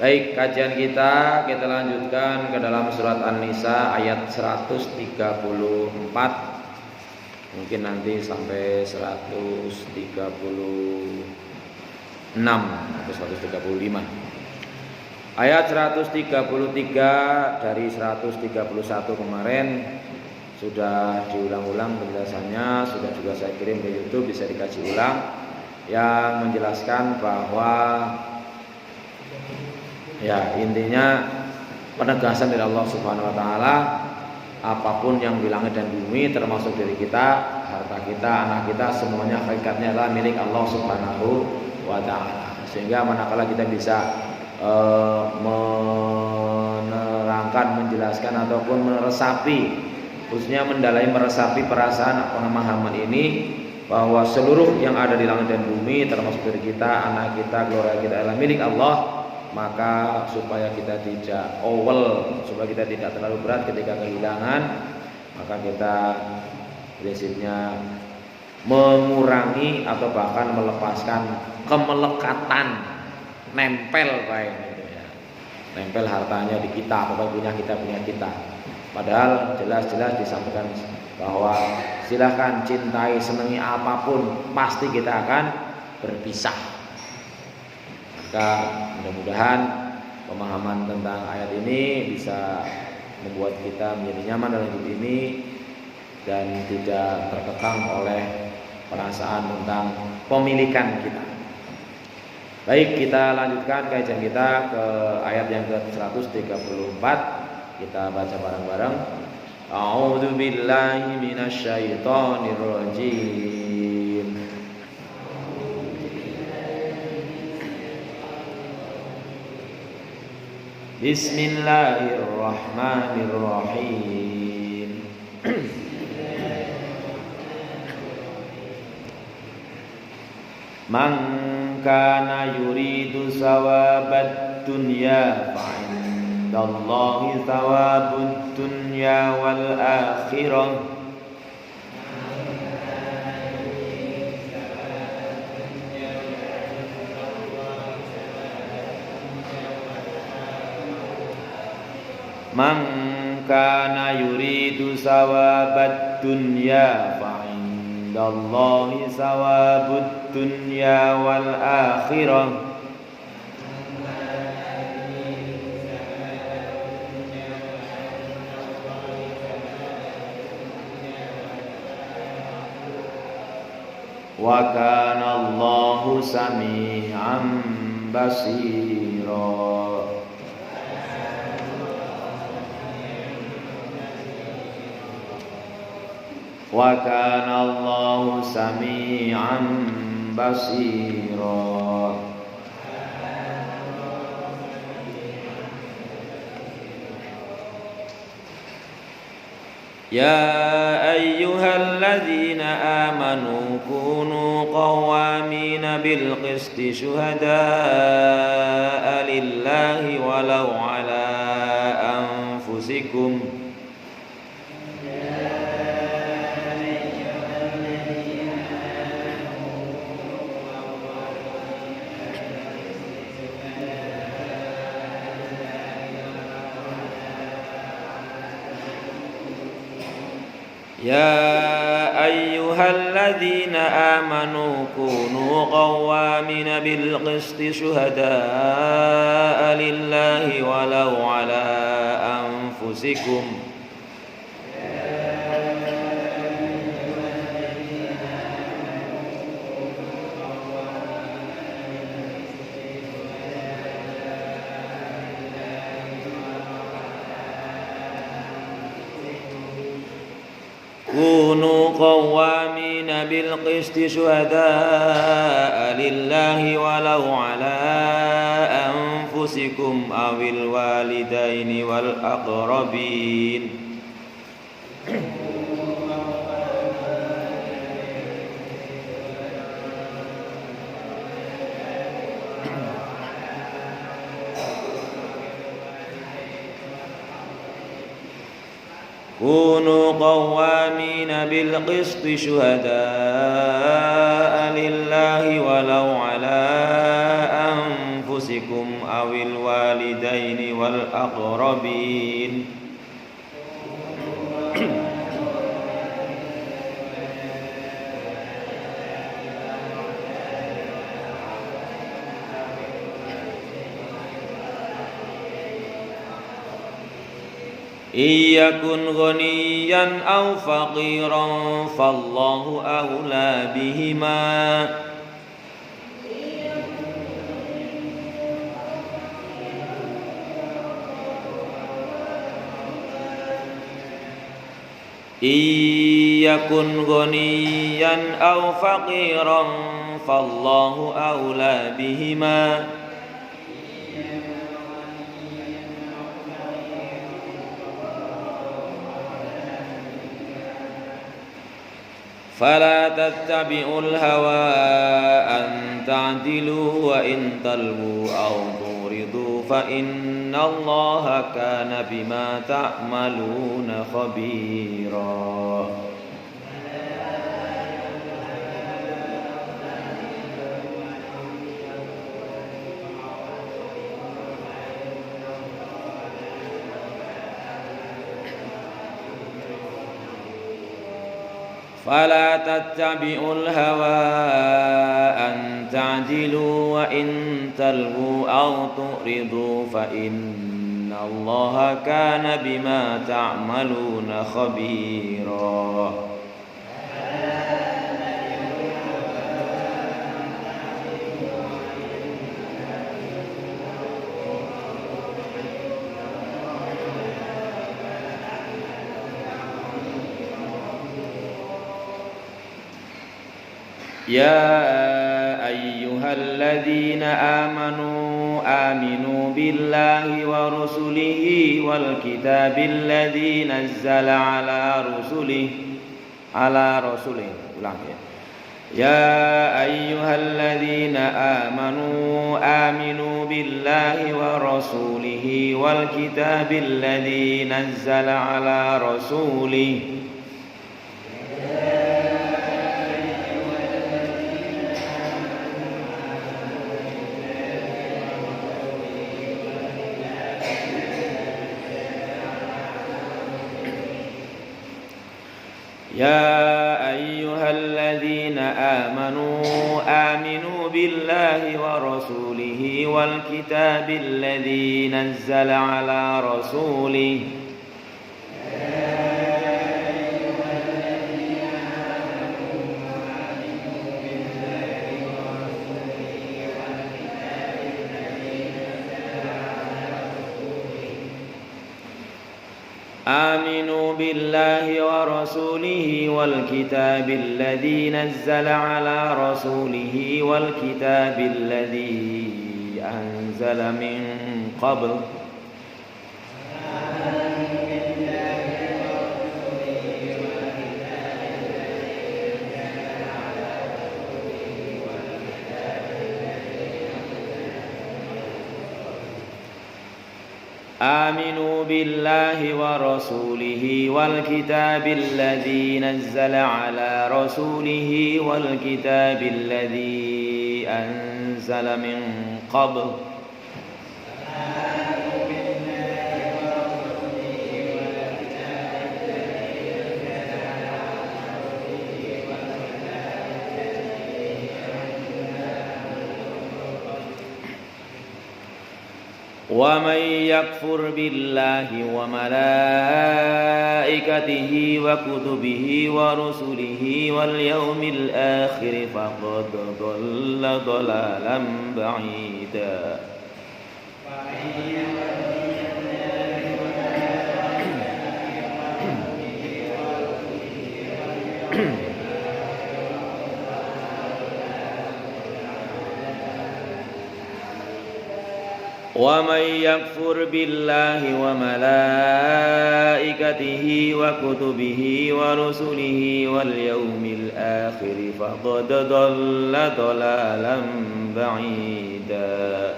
Baik, kajian kita lanjutkan ke dalam surat An-Nisa ayat 134. Mungkin nanti sampai 136 atau 135. Ayat 133 dari 131 kemarin sudah diulang-ulang penjelasannya, sudah juga saya kirim ke YouTube, bisa dikaji ulang, yang menjelaskan bahwa ya intinya penegasan dari Allah Subhanahu wa taala, apapun yang di langit dan bumi termasuk diri kita, harta kita, anak kita, semuanya hakikatnya adalah milik Allah Subhanahu wa taala. Sehingga manakala kita bisa menerangkan, menjelaskan ataupun meresapi, khususnya meresapi perasaan pemahaman ini, bahwa seluruh yang ada di langit dan bumi termasuk diri kita, anak kita, keluarga kita adalah milik Allah, maka supaya kita tidak supaya kita tidak terlalu berat ketika kehilangan, maka kita prinsipnya mengurangi atau bahkan melepaskan kemelekatan, nempel baik gitu ya. Nempel hartanya di kita, pokoknya punya kita. Padahal jelas-jelas disampaikan bahwa silahkan cintai, senangi apapun, pasti kita akan berpisah. Maka mudah-mudahan pemahaman tentang ayat ini bisa membuat kita menjadi nyaman dalam hidup ini dan tidak terkekang oleh perasaan tentang pemilikan kita. Baik, kita lanjutkan kajian kita ke ayat yang ke-134. Kita baca bareng-bareng. A'udzu billahi minasyaitonir rajim. Bismillahirrahmanirrahim. Man kana yuridu sawabad dunya fa'indallahi sawabud dunya wal akhirah. Man kana yuridu sawabad dunya fa'indallahi sawabud dunya wal akhirah. Wa kana Allahu sami'an basira. Wa kana Allahu sami'an basira. Ya ayyuhalladzina amanu kunu qawwamina bil qisti syuhada'a lillahi walau ala anfusikum. Ya ayyuhalladzina amanu kunu qawwamina bil qisti syuhada'a lillahi walau ala anfusikum. Kunu qawwamina bil qisti syuhada'a lillahi walau ala anfusikum awil walidaini wal aqrabin. Kunu qawwamina bil qisti syuhada'a lillahi walau ala anfusikum awil الوالدين والأقربين إن يكن غنيا أو فقيرا فالله أولى بهما إن يكن غنيا أو فقيرا فالله أولى بهما فلا تتبعوا الهوى أن تعدلوا وإن تلووا أو تعرضوا فإن الله كان بما تعملون خبيرا فلا تتبعوا الهوى أن تعدلوا وإن تلووا أو تعرضوا فإن الله كان بما تعملون خبيرا يا أيها الذين آمنوا بالله ورسله والكتاب الذي نزل على رسله يا أيها الذين آمنوا بالله ورسوله والكتاب الذي نزل على رسوله يا أيها الذين آمنوا بالله ورسوله والكتاب الذي نزل على رسوله آمنوا بالله ورسوله والكتاب الذي نزل على رسوله والكتاب الذي أنزل من قبل آمنوا بالله ورسوله والكتاب الذي نزل على رسوله والكتاب الذي أنزل من قبل ومن يكفر بالله وملائكته وكتبه ورسله واليوم الآخر فقد ضل ضلالا بعيدا ومن يكفر بالله وملائكته وكتبه ورسله واليوم الآخر فقد ضل ضلالا بعيدا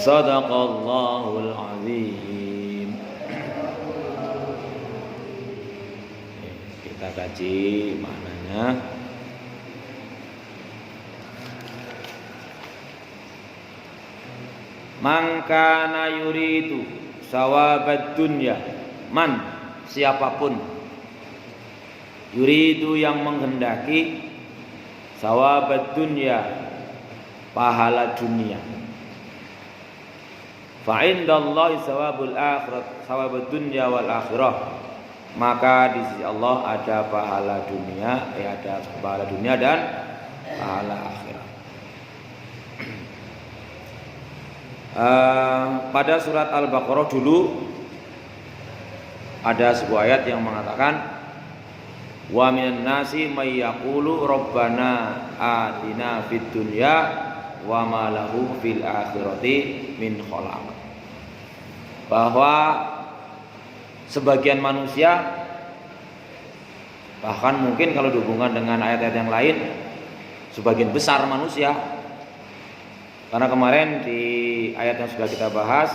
Sadaqallahul azim. Kita kaji maknanya. Man kana yuridu sawabad dunya, man siapapun yuridu yang menghendaki sawabad dunya pahala dunia, fa indallahi sawabul akhirat sawabud dunya wal akhirah, maka di sisi Allah ada pahala dunia, ada pahala dunia dan pahala akhirat. Pada surat Al-Baqarah dulu ada sebuah ayat yang mengatakan wa minan nasi may yaqulu rabbana atina fid dunya wa ma lahu fil akhirati min khalaq, bahwa sebagian manusia, bahkan mungkin kalau dihubungkan dengan ayat-ayat yang lain sebagian besar manusia, karena kemarin di ayat yang sudah kita bahas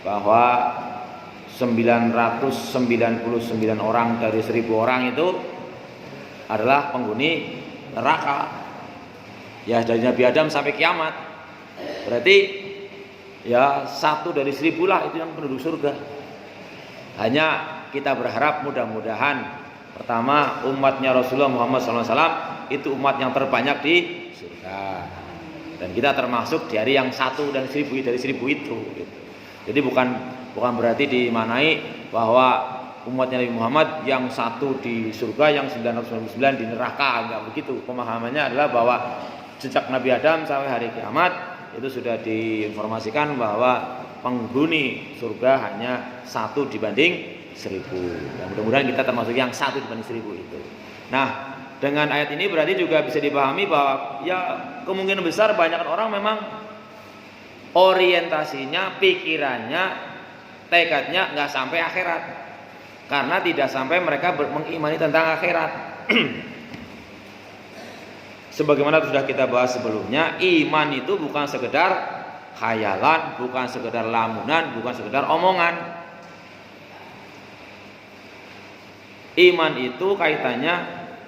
bahwa 999 orang dari 1000 orang itu adalah penghuni neraka, ya dari Nabi Adam sampai kiamat. Berarti ya 1 dari 1000 lah itu yang penduduk surga. Hanya kita berharap mudah-mudahan pertama umatnya Rasulullah Muhammad SAW itu umat yang terbanyak di surga, dan kita termasuk dari yang 1 dan 1000 dari 1000 itu gitu. Jadi bukan berarti dimanai bahwa umatnya Nabi Muhammad yang 1 di surga, yang 999 di neraka, enggak begitu. Pemahamannya adalah bahwa sejak Nabi Adam sampai hari kiamat itu sudah diinformasikan bahwa penghuni surga hanya 1 dibanding 1000. Dan mudah-mudahan kita termasuk yang 1 dibanding 1000 itu. Nah, dengan ayat ini berarti juga bisa dipahami bahwa ya kemungkinan besar banyak orang memang orientasinya, pikirannya, tekadnya nggak sampai akhirat, karena tidak sampai mereka mengimani tentang akhirat. Sebagaimana sudah kita bahas sebelumnya, iman itu bukan sekedar khayalan, bukan sekedar lamunan, bukan sekedar omongan. Iman itu kaitannya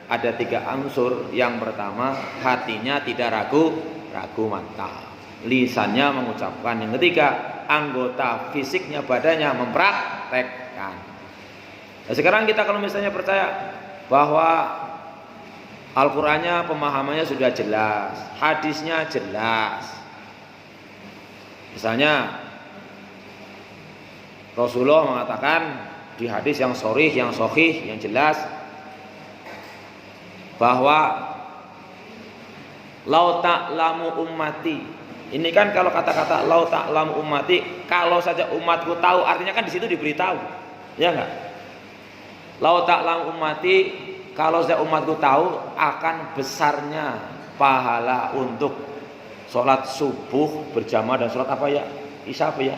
ada 3 unsur. Yang pertama, hatinya tidak ragu mantap, lisannya mengucapkan. Yang ketiga, anggota fisiknya, badannya mempraktekkan. Nah, sekarang kita kalau misalnya percaya bahwa Al-Qur'annya pemahamannya sudah jelas, hadisnya jelas. Misalnya Rasulullah mengatakan di hadis yang sharih, yang sahih, yang jelas bahwa lau ta'lamu ummati. Ini kan kalau kata-kata lau ta'lamu ummati, kalau saja umatku tahu, artinya kan di situ diberitahu. Ya enggak? Lau ta'lamu ummati, kalau saja umatku tahu akan besarnya pahala untuk sholat subuh berjamaah dan sholat apa ya? Isya apa ya?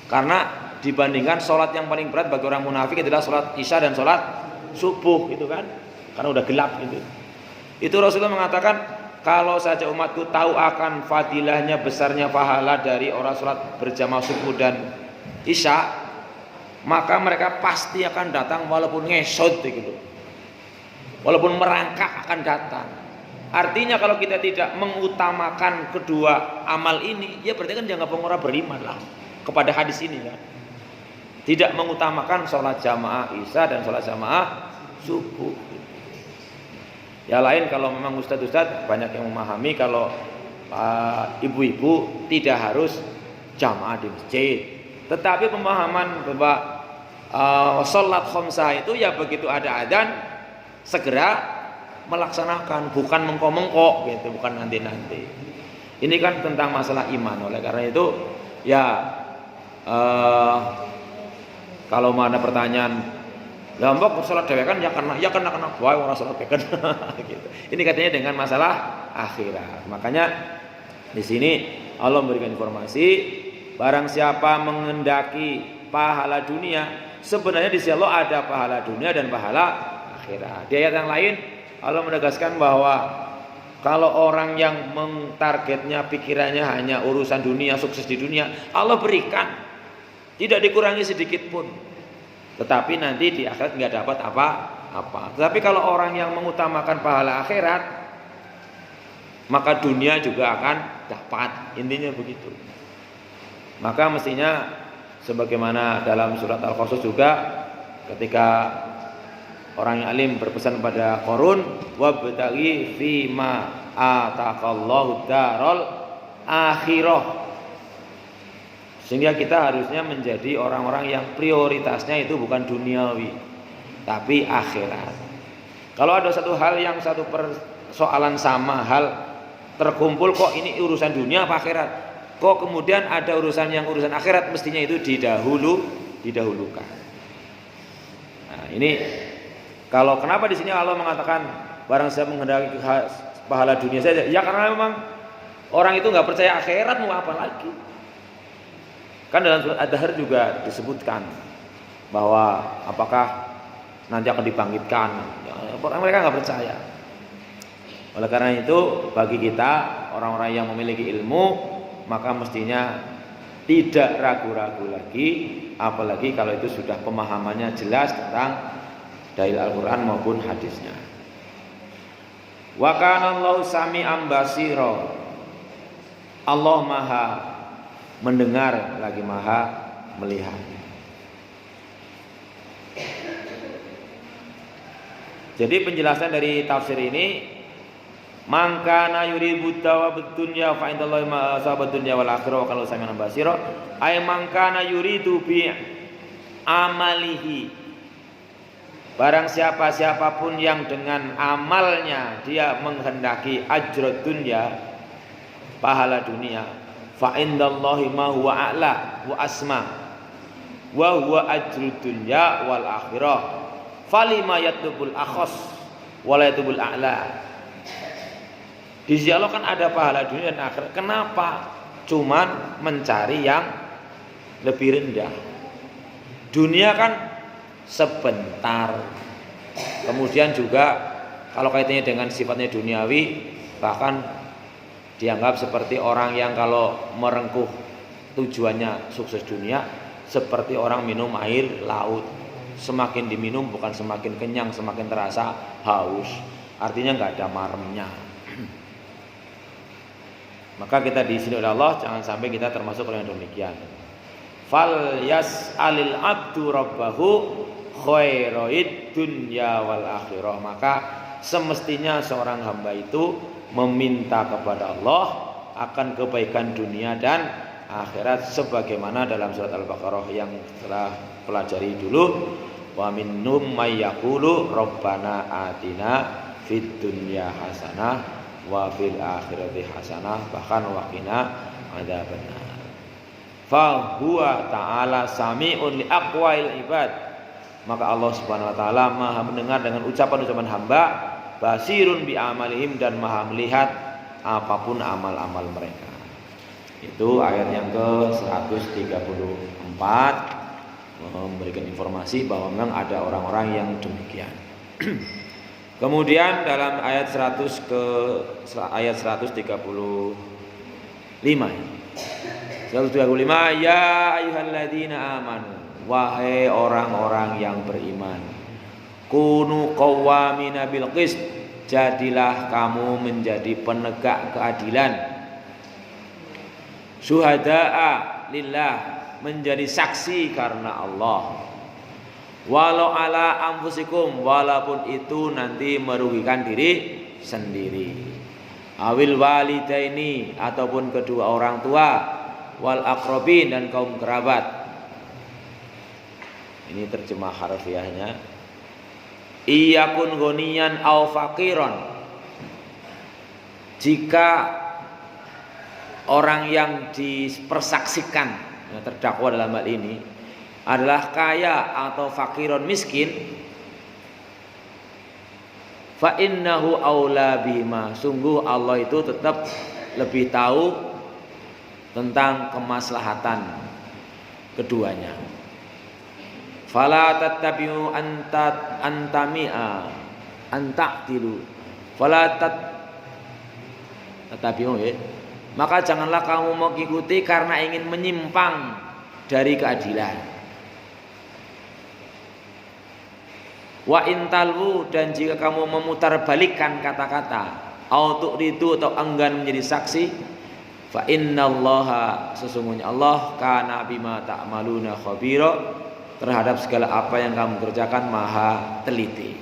Karena dibandingkan sholat yang paling berat bagi orang munafik adalah sholat isya dan sholat subuh, gitu kan? Karena udah gelap gitu. Itu Rasulullah mengatakan kalau saja umatku tahu akan fadilahnya, besarnya pahala dari orang sholat berjamaah subuh dan isya, maka mereka pasti akan datang walaupun ngesot gitu, walaupun merangkak akan datang. Artinya kalau kita tidak mengutamakan kedua amal ini, ya berarti kan dianggap orang beriman lah kepada hadis ini kan. Tidak mengutamakan sholat jamaah isya dan sholat jamaah subuh. Ya lain kalau memang ustadz banyak yang memahami kalau ibu-ibu tidak harus jamaah di masjid. Tetapi pemahaman bahwa sholat khamsah itu ya begitu ada adzan segera melaksanakan, bukan mengkok-mengkok gitu, bukan nanti-nanti. Ini kan tentang masalah iman. Oleh karena itu ya kalau mana pertanyaan ya mbak sholat dewe kan ya kena wah orang sholat dewe kan gitu. Ini katanya dengan masalah akhirat. Makanya di sini Allah memberikan informasi barang siapa mengendaki pahala dunia, sebenarnya di sisi Allah ada pahala dunia dan pahala akhirat. Di ayat yang lain Allah menegaskan bahwa Kalau orang yang targetnya pikirannya hanya urusan dunia, sukses di dunia, Allah berikan, tidak dikurangi sedikit pun. Tetapi nanti di akhirat nggak dapat apa-apa. Tetapi kalau orang yang mengutamakan pahala akhirat, maka dunia juga akan dapat. Intinya begitu. Maka mestinya sebagaimana dalam surat Al-Qasas juga, ketika orang yang alim berpesan pada Qarun, wabtaghi fima ataqallahu darul akhirah. Sehingga kita harusnya menjadi orang-orang yang prioritasnya itu bukan duniawi, tapi akhirat. Kalau ada satu hal yang satu persoalan sama hal terkumpul, kok ini urusan dunia apa akhirat? Kok kemudian ada urusan akhirat, mestinya itu didahulukan. Nah, ini kalau kenapa di sini Allah mengatakan barang siapa menghendaki pahala dunia saja? Ya karena memang orang itu nggak percaya akhirat, mau apa lagi? Kan dalam surat Ad-Dahr juga disebutkan bahwa apakah nanti akan dibangkitkan. Ya, mereka nggak percaya. Oleh karena itu bagi kita orang-orang yang memiliki ilmu, maka mestinya tidak ragu-ragu lagi, apalagi kalau itu sudah pemahamannya jelas tentang dalil Al-Quran maupun hadisnya. Wa kana Allahu sami'an basira. Allah Maha mendengar lagi Maha melihat. Jadi penjelasan dari tafsir ini, mangkana yuridu thawabud dunya fa indallahi ma asabad dunya wal akhirah kalau sami'an basira, ay mangkana yuridu bi amalihi. Barang siapapun yang dengan amalnya dia menghendaki ajrad dunya, pahala dunia, fa indallahi ma huwa a'la wa asma wa huwa ajrud dunya wal akhirah falima yatlubul akhas wa la yatlubul a'la. Di sisi Allah kan ada pahala dunia dan akhirat. Kenapa cuman mencari yang lebih rendah? Dunia kan sebentar. Kemudian juga kalau kaitannya dengan sifatnya duniawi, bahkan dianggap seperti orang yang kalau merengkuh tujuannya sukses dunia, seperti orang minum air laut. Semakin diminum bukan semakin kenyang, semakin terasa haus. Artinya nggak ada maremnya. Maka kita diizinkan oleh Allah jangan sampai kita termasuk orang yang demikian. Fal yas'alil abdu rabbahu khairoid dunya wal akhirah. Maka semestinya seorang hamba itu meminta kepada Allah akan kebaikan dunia dan akhirat, sebagaimana dalam surat Al-Baqarah yang telah pelajari dulu, wa minnum may yaqulu rabbana atina fid dunya hasanah wa fil akhirati hasanah bahkan wa qina adzabannar. Fa huwa ta'ala sami'un li aqwail ibad. Maka Allah Subhanahu wa taala Maha mendengar dengan ucapan-ucapan hamba, basirun bi amalihim, dan Maha melihat apapun amal-amal mereka. Itu ayat yang ke-134 memberikan informasi bahwa memang ada orang-orang yang demikian. Kemudian dalam ayat 135 ya ayyuhalladzina amanu, wahai orang-orang yang beriman, kunu qawwamina bil qist, jadilah kamu menjadi penegak keadilan, syuhada'a lillah, menjadi saksi karena Allah, walau ala anfusikum, walaupun itu nanti merugikan diri sendiri, awil walidaini, ataupun kedua orang tua, wal aqrabin, dan kaum kerabat. Ini terjemah harfiahnya. Iyakun ghaniyan aw faqiran, jika orang yang dipersaksikan, yang terdakwa dalam hal ini adalah kaya atau fakiron miskin, fa innahu aula bima, sungguh Allah itu tetap lebih tahu tentang kemaslahatan keduanya. Fala tattabi'u antami'a anta'tilu, fala tabi'u ya. Maka janganlah kamu mengikuti karena ingin menyimpang dari keadilan. Wa intalwu, dan jika kamu memutarbalikkan kata-kata, au tu'ridu, atau enggan menjadi saksi, fa innallaha, sesungguhnya Allah, kana bima ta'maluna khabira, terhadap segala apa yang kamu kerjakan maha teliti.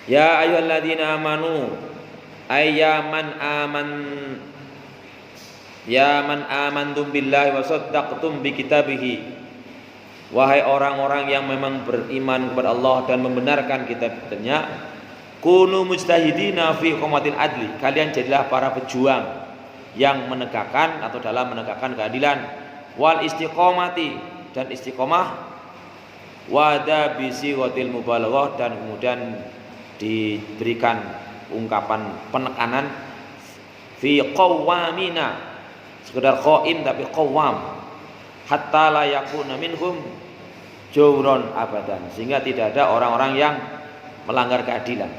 Ya ayyuhalladzina amanu, ya man amantum billahi wa saddaqtum bi kitabihi, wahai orang-orang yang memang beriman kepada Allah dan membenarkan kitab-kitabnya, kunu mujtahidina fi iqamatil adli, kalian jadilah para pejuang yang menegakkan atau dalam menegakkan keadilan, wal istiqomati, dan istiqomah, wada bisi watil mubalaghah, dan kemudian diberikan ungkapan penekanan, fi qawwamina, sekedar qaim tapi qawwam, hatta la yakuna minhum jawron abadan, sehingga tidak ada orang-orang yang melanggar keadilan.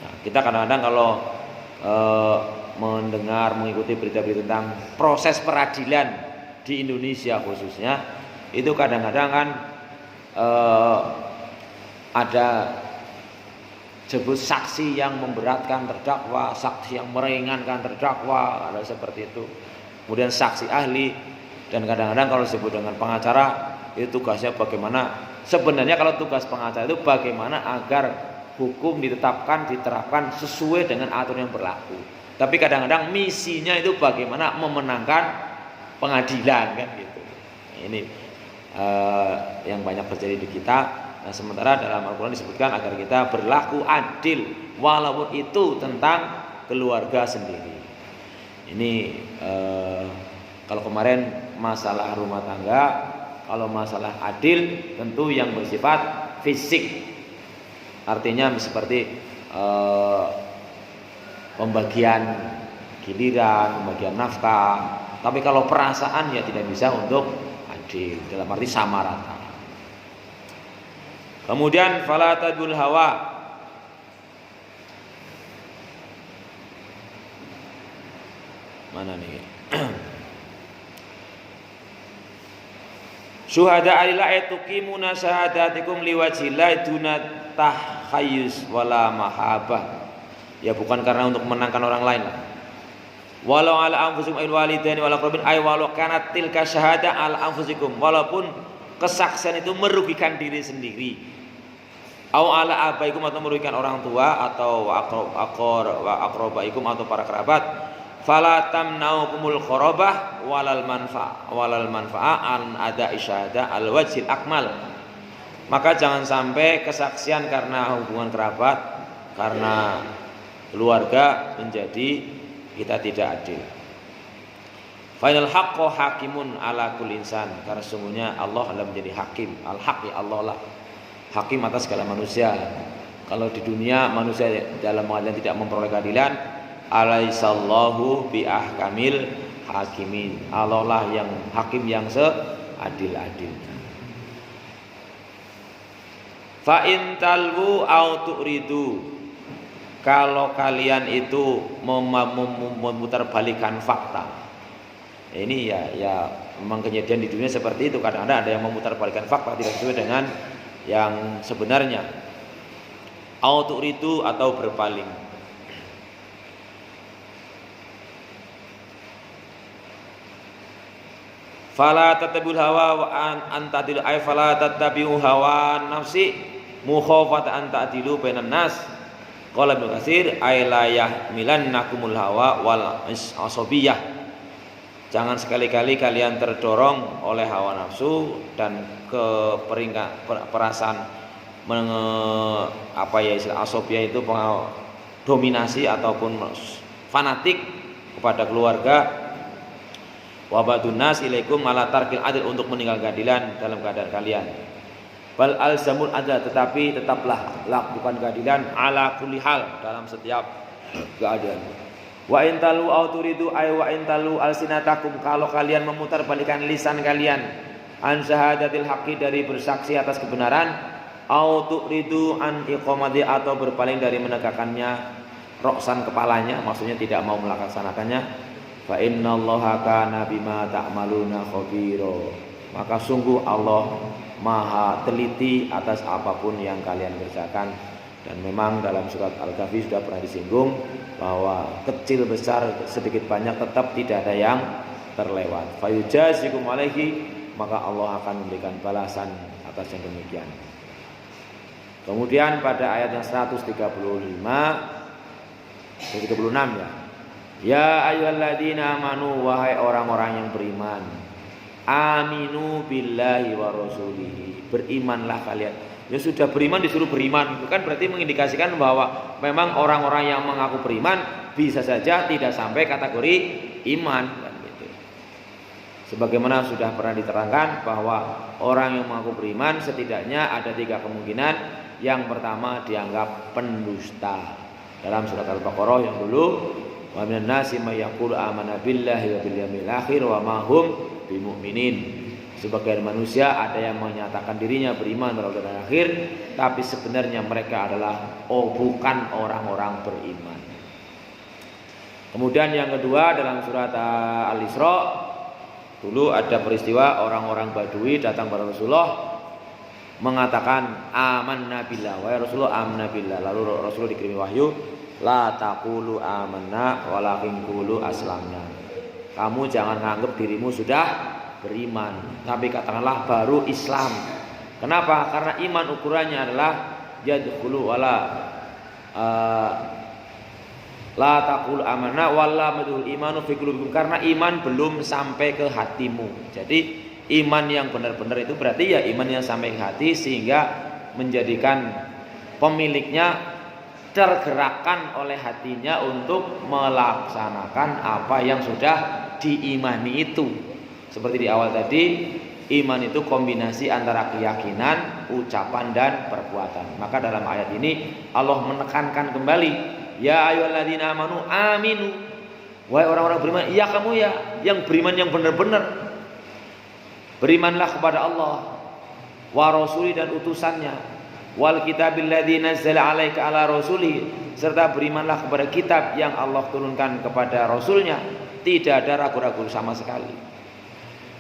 Nah, kita kadang-kadang kalau mendengar, mengikuti berita-berita tentang proses peradilan di Indonesia khususnya, itu kadang-kadang kan ada sebut saksi yang memberatkan terdakwa, saksi yang meringankan terdakwa, ada seperti itu. Kemudian saksi ahli, dan kadang-kadang kalau disebut dengan pengacara, itu tugasnya bagaimana. Sebenarnya kalau tugas pengacara itu bagaimana agar hukum ditetapkan, diterapkan sesuai dengan aturan yang berlaku. Tapi kadang-kadang misinya itu bagaimana memenangkan pengadilan, kan gitu. Ini yang banyak terjadi di kita. Nah, sementara dalam Al-Quran disebutkan agar kita berlaku adil, walaupun itu tentang keluarga sendiri. Ini kalau kemarin masalah rumah tangga, kalau masalah adil tentu yang bersifat fisik, artinya seperti pembagian giliran, pembagian nafkah. Tapi kalau perasaan ya tidak bisa untuk adil, dalam arti sama rata. Kemudian fala tadul hawa, mana nih? Syuhada alila tuqimuna syahadatikum liwajhillahi duna tahayyus wala mahabah. Ya bukan karena untuk menangkan orang lain lah. Walau ala anfusikum ail walidaini wal aqrabin, ay walau kanat tilka syahada ala anfusikum, walaupun kesaksian itu merugikan diri sendiri. Au ala abaikum, atau merugikan orang tua, atau aqrabaikum, atau para kerabat. Fala tamnaukumul qarabah walal manfa'a an ada isyahada al wajhil akmal. Maka jangan sampai kesaksian karena hubungan kerabat, karena keluarga menjadi kita tidak adil. Final haqqo hakimun ala kulli insan, karena sesungguhnya Allah adalah menjadi hakim. Al-haq, ya Allah lah hakim atas segala manusia. Kalau di dunia manusia dalam pengadilan tidak memperoleh keadilan, alaihissallahu bi ahkamil hakimin, Allah lah yang hakim yang seadil-adilnya. Fa in talwu au tu'ridu, kalau kalian itu memutarbalikkan fakta. Ini ya memang kejadian di dunia seperti itu. Kadang-kadang ada yang memutarbalikkan fakta tidak sesuai dengan yang sebenarnya. Au tu'ridu, atau berpaling. Fala tattabi'ul hawa wa an ta'dilu, ay fala tattabi'u hawa nafsi mukhafata an ta'dilu bainan nas. Qala Ibnu Katsir, ay la yahmilannakumul hawa wal asabiyah. Jangan sekali-kali kalian terdorong oleh hawa nafsu dan perasaan istilah asabiyah itu dominasi ataupun fanatik kepada keluarga. Wa ba'dun nas ilaikum ala tarkil adil, untuk meninggalkan keadilan dalam keadaan kalian. Bal alzamul adil, tetapi tetaplah lakukan keadilan ala kulli hal, dalam setiap keadaan. Wa in talu au turidu, ay wa in talu alsinatakum, kalau kalian memutarbalikkan lisan kalian an syahadatil haqqi, dari bersaksi atas kebenaran, au turidu an iqamati, atau berpaling dari menegakkannya, roksan kepalanya, maksudnya tidak mau melaksanakannya. Fa innallaha kana bima ta'maluna khabira. Maka sungguh Allah Maha teliti atas apapun yang kalian kerjakan. Dan memang dalam surat Al-Kahfi sudah pernah disinggung bahwa kecil besar sedikit banyak tetap tidak ada yang terlewat. Fayujazikum alaihi, maka Allah akan memberikan balasan atas yang demikian. Kemudian pada ayat yang 136 ya. Ya ayyuhalladzina amanu, wahai orang-orang yang beriman, aminu billahi wa rasulihi, berimanlah kalian. Ya sudah beriman disuruh beriman, itu kan berarti mengindikasikan bahwa memang orang-orang yang mengaku beriman bisa saja tidak sampai kategori iman kan gitu. Sebagaimana sudah pernah diterangkan bahwa orang yang mengaku beriman setidaknya ada 3 kemungkinan. Yang pertama dianggap pendusta. Dalam surat Al-Baqarah yang dulu, wa minan nasi may yaqulu amanna billahi wa bil yaumil akhir wa ma hum bimumin. Sebagian manusia ada yang menyatakan dirinya beriman pada hari akhir, tapi sebenarnya mereka adalah bukan orang-orang beriman. Kemudian yang kedua dalam surat Al-Isra, dulu ada peristiwa orang-orang Badui datang kepada Rasulullah mengatakan amanna billah, wahai Rasulullah amanna billah. Lalu Rasulullah dikirimi wahyu, la taqulu amanna walakin qulu aslamna. Kamu jangan menganggap dirimu sudah beriman, tapi katakanlah baru Islam. Kenapa? Karena iman ukurannya adalah yadkhulu wala la taqul amanna wala madul imanu fi qulubikum, karena iman belum sampai ke hatimu. Jadi iman yang benar-benar itu berarti ya iman yang sampai ke hati sehingga menjadikan pemiliknya tergerakkan oleh hatinya untuk melaksanakan apa yang sudah diimani itu. Seperti di awal tadi, iman itu kombinasi antara keyakinan, ucapan dan perbuatan. Maka dalam ayat ini Allah menekankan kembali, ya ayyuhalladzina amanu aminu, wahai orang-orang beriman, ya kamu ya yang beriman yang benar-benar, berimanlah kepada Allah wa rasuli dan utusannya, wal kitabil ladzi nazzala 'alaika 'ala rasuli, serta berimanlah kepada kitab yang Allah turunkan kepada rasulnya. Tidak ada ragu-ragu sama sekali.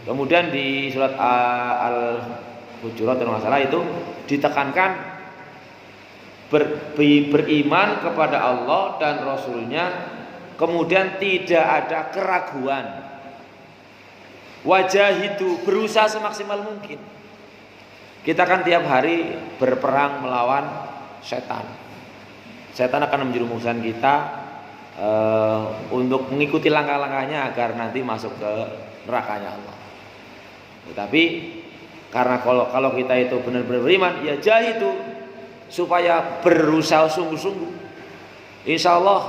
Kemudian di surat Al-Hujurat kalau nggak salah itu ditekankan beriman kepada Allah dan Rasulnya, kemudian tidak ada keraguan. Wajah itu berusaha semaksimal mungkin. Kita kan tiap hari berperang melawan setan. Setan akan menjerumuskan kita untuk mengikuti langkah-langkahnya agar nanti masuk ke nerakanya Allah. Tetapi karena kalau kita itu benar-benar beriman, ya jahidu, supaya berusaha sungguh-sungguh. Insya Allah,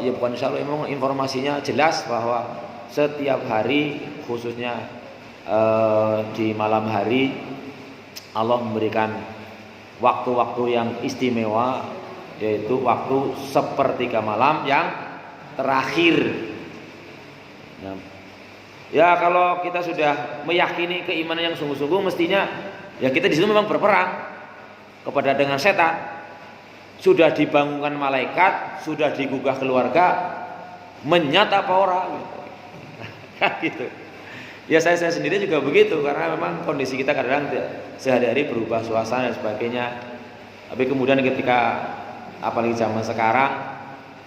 ya bukan insya Allah, memang informasinya jelas bahwa setiap hari khususnya di malam hari Allah memberikan waktu-waktu yang istimewa, yaitu waktu sepertiga malam yang terakhir. Nah, ya kalau kita sudah meyakini keimanan yang sungguh-sungguh, mestinya ya kita di situ memang berperang kepada dengan setan. Sudah dibangunkan malaikat, sudah digugah keluarga, menyata apa orang gitu. Ya saya sendiri juga begitu, karena memang kondisi kita kadang sehari-hari berubah suasana dan sebagainya. Tapi kemudian ketika apalagi zaman sekarang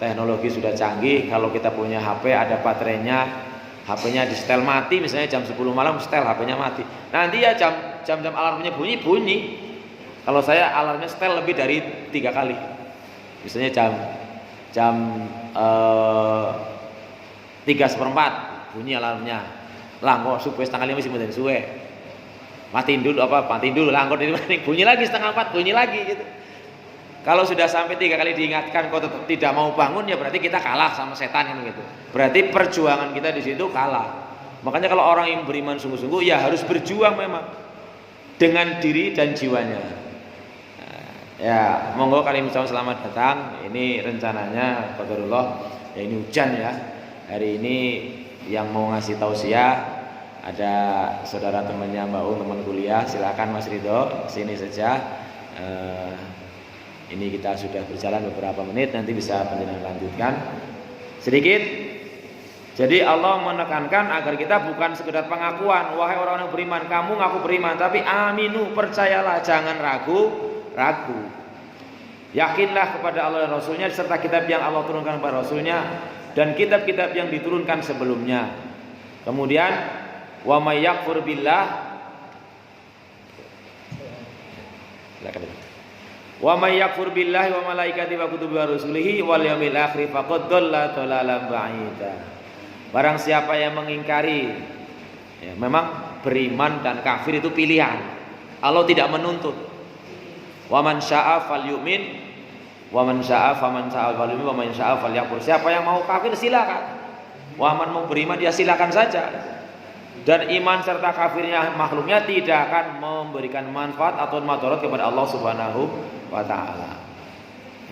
teknologi sudah canggih, kalau kita punya HP ada baterainya, HP-nya di setel mati, misalnya jam 10 malam setel HP-nya mati. Nanti ya jam alarmnya bunyi. Kalau saya alarmnya setel lebih dari 3 kali. Misalnya jam 3:15 bunyi alarmnya. Lah kok subuh setengah 5 masih mesti suwe. Matiin dulu lah, kok bunyi lagi 3:30 bunyi lagi gitu. Kalau sudah sampai 3 kali diingatkan kok tetap tidak mau bangun, ya berarti kita kalah sama setan gitu. Berarti perjuangan kita di situ kalah. Makanya kalau orang yang beriman sungguh-sungguh ya harus berjuang memang dengan diri dan jiwanya. Nah, ya monggo kalian ucapkan selamat datang. Ini rencananya qadarullah ya, ini hujan ya. Hari ini yang mau ngasih tausiah ada saudara temannya Mbak teman kuliah. Silakan Mas Ridho sini saja. Ini kita sudah berjalan beberapa menit, nanti bisa penjelasan lanjutkan sedikit. Jadi Allah menekankan agar kita bukan sekedar pengakuan, wahai orang yang beriman, kamu ngaku beriman, tapi aminu, percayalah, jangan ragu. Yakinlah kepada Allah dan Rasulnya serta kitab yang Allah turunkan kepada Rasulnya dan kitab-kitab yang diturunkan sebelumnya. Kemudian wa may yakfur billah, wa may yakfur billahi wa malaikatihi wa kutubihi wa rusulihi wal yaumil akhir faqad dhalla dhalalan ba'ida. Barang siapa yang mengingkari, ya, memang beriman dan kafir itu pilihan. Allah tidak menuntut. Wa man syaa'a falyu'min wa man syaa'a faman syaa'a falyu'min wa man syaa'a falyakfur. Siapa yang mau kafir silakan. Wa man mau beriman dia silakan saja. Dan iman serta kafirnya makhluknya tidak akan memberikan manfaat atau madarat kepada Allah Subhanahu wa taala.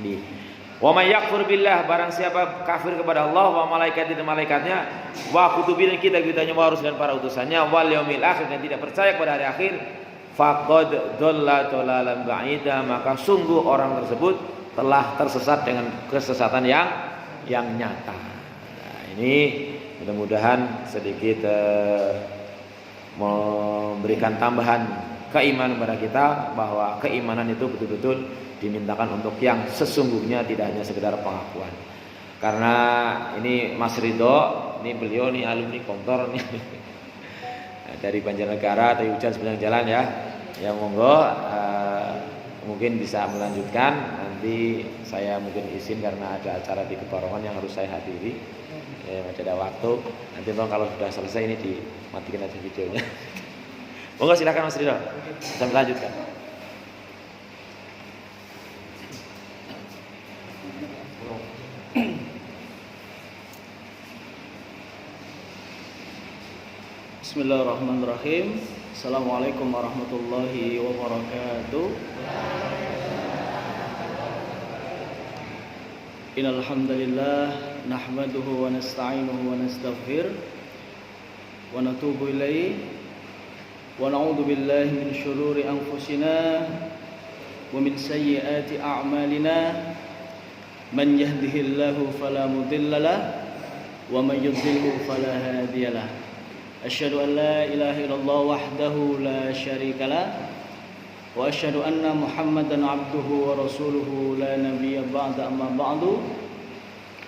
Ini wa may yakfur billah, barang siapa kafir kepada Allah, wa malaikatihi dan malaikatnya, wa kutubihi dan kitab-kitabnya, wa rusul dan para utusannya, wal yaumil akhir dan tidak percaya kepada hari akhir, faqad dhalla dhalalan ba'ida, maka sungguh orang tersebut telah tersesat dengan kesesatan yang nyata. Nah, ini mudah-mudahan sedikit memberikan tambahan keimanan kepada kita bahwa keimanan itu betul-betul dimintakan untuk yang sesungguhnya, tidak hanya sekedar pengakuan. Karena ini Mas Ridho, ini beliau nih alumni Kontor nih dari Banjarnegara, dari hujan sepanjang jalan ya. Ya monggo mungkin bisa melanjutkan. Nanti saya mungkin izin karena ada acara di Kebarongan yang harus saya hadiri. Ya, masih ada waktu. Nanti kalau sudah selesai ini dimatikan aja videonya. Monggo silakan Mas Ridho. Bisa melanjutkan. Bismillahirrahmanirrahim. Assalamualaikum warahmatullahi wabarakatuh. Innal hamdalillah nahmaduhu wa nasta'inuhu wa nastaghfir wa natubu ilaihi wa na'udzu billahi min syururi anfusina wa min sayyiati a'malina. Man yahdihillahu fala mudhillalah wa man yudhlilhu fala hadiyalah. Asyhadu an la ilaha illallah wahdahu la syarikalah wa asyhadu anna Muhammadan abduhu wa rasuluhu la nabiyya ba'da amma ba'du.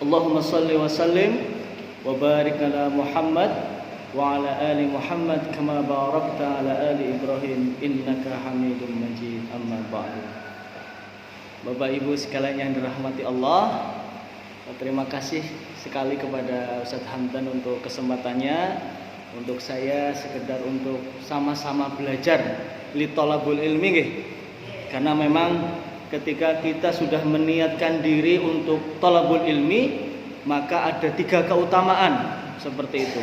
Allahumma shalli wa sallim wa barik ala Muhammad wa ala ali Muhammad kama barakta ala ali Ibrahim innaka Hamidum Majid, amma ba'du. Bapak Ibu sekalian yang dirahmati Allah, terima kasih sekali kepada Ustadz Hamdan untuk kesempatannya. Untuk saya sekedar untuk sama-sama belajar li thalabul ilmi nggih. Karena memang ketika kita sudah meniatkan diri untuk thalabul ilmi, maka ada 3 keutamaan seperti itu.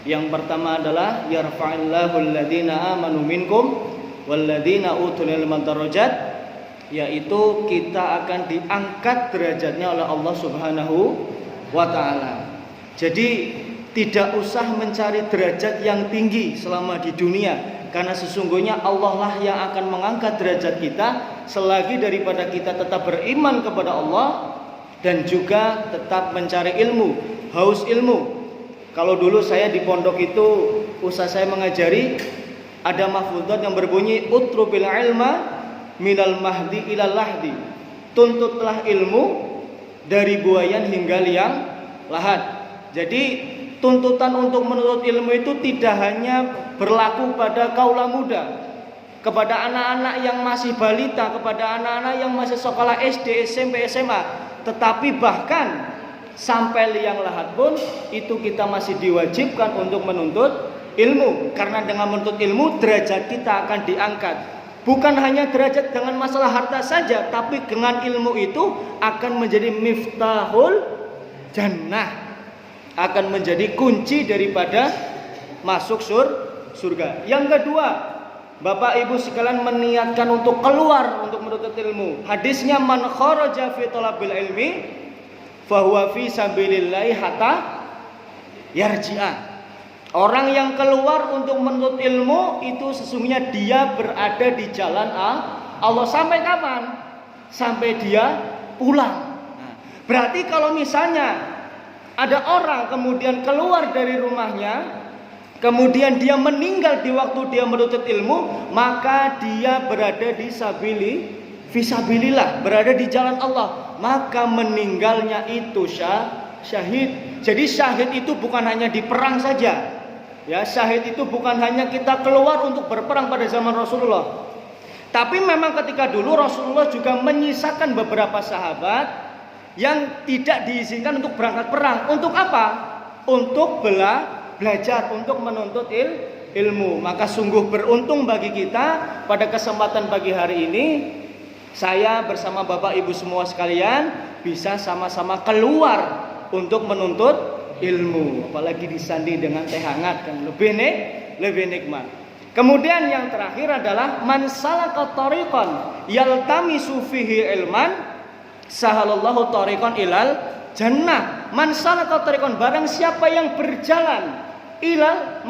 Yang pertama adalah yarfa'illahu alladziina aamanu minkum walladziina utul ilma darajat, yaitu kita akan diangkat derajatnya oleh Allah Subhanahu wa taala. Jadi tidak usah mencari derajat yang tinggi selama di dunia, karena sesungguhnya Allah lah yang akan mengangkat derajat kita selagi daripada kita tetap beriman kepada Allah dan juga tetap mencari ilmu, haus ilmu. Kalau dulu saya di pondok itu, usaha saya mengajari, ada mahfudzat yang berbunyi utrubil ilma minal mahdi ilal lahdi, tuntutlah ilmu dari buayan hingga liang lahat. Jadi tuntutan untuk menuntut ilmu itu tidak hanya berlaku pada kaula muda, kepada anak-anak yang masih balita, kepada anak-anak yang masih sekolah SD, SMP, SMA, tetapi bahkan sampai liang lahat pun itu kita masih diwajibkan untuk menuntut ilmu. Karena dengan menuntut ilmu derajat kita akan diangkat. Bukan hanya derajat dengan masalah harta saja, tapi dengan ilmu itu akan menjadi miftahul jannah, akan menjadi kunci daripada masuk surga. Yang kedua, Bapak Ibu sekalian meniatkan untuk keluar untuk menuntut ilmu. Hadisnya man kharaja fi talabil ilmi fahuwa fi sabilillahi hatta yarji'a. Orang yang keluar untuk menuntut ilmu itu sesungguhnya dia berada di jalan Allah. Sampai kapan? sampai dia pulang. Nah, berarti kalau misalnya ada orang kemudian keluar dari rumahnya, kemudian dia meninggal di waktu dia menuntut ilmu, maka dia berada di fisabilillah, berada di jalan Allah, maka meninggalnya itu syahid. Jadi syahid itu bukan hanya di perang saja. Ya, syahid itu bukan hanya kita keluar untuk berperang pada zaman Rasulullah. Tapi memang ketika dulu Rasulullah juga menyisakan beberapa sahabat yang tidak diizinkan untuk berangkat perang. Untuk apa? Untuk belajar, untuk menuntut ilmu. Maka sungguh beruntung bagi kita pada kesempatan pagi hari ini, saya bersama Bapak Ibu semua sekalian bisa sama-sama keluar untuk menuntut ilmu, apalagi disanding dengan teh hangat kan lebih nikmat. Kemudian yang terakhir adalah man salaka tariqan yaltamisu fihi ilman sahalallahu tariqan ilal jannah. Man salaka tariqan, barang siapa yang berjalan ilal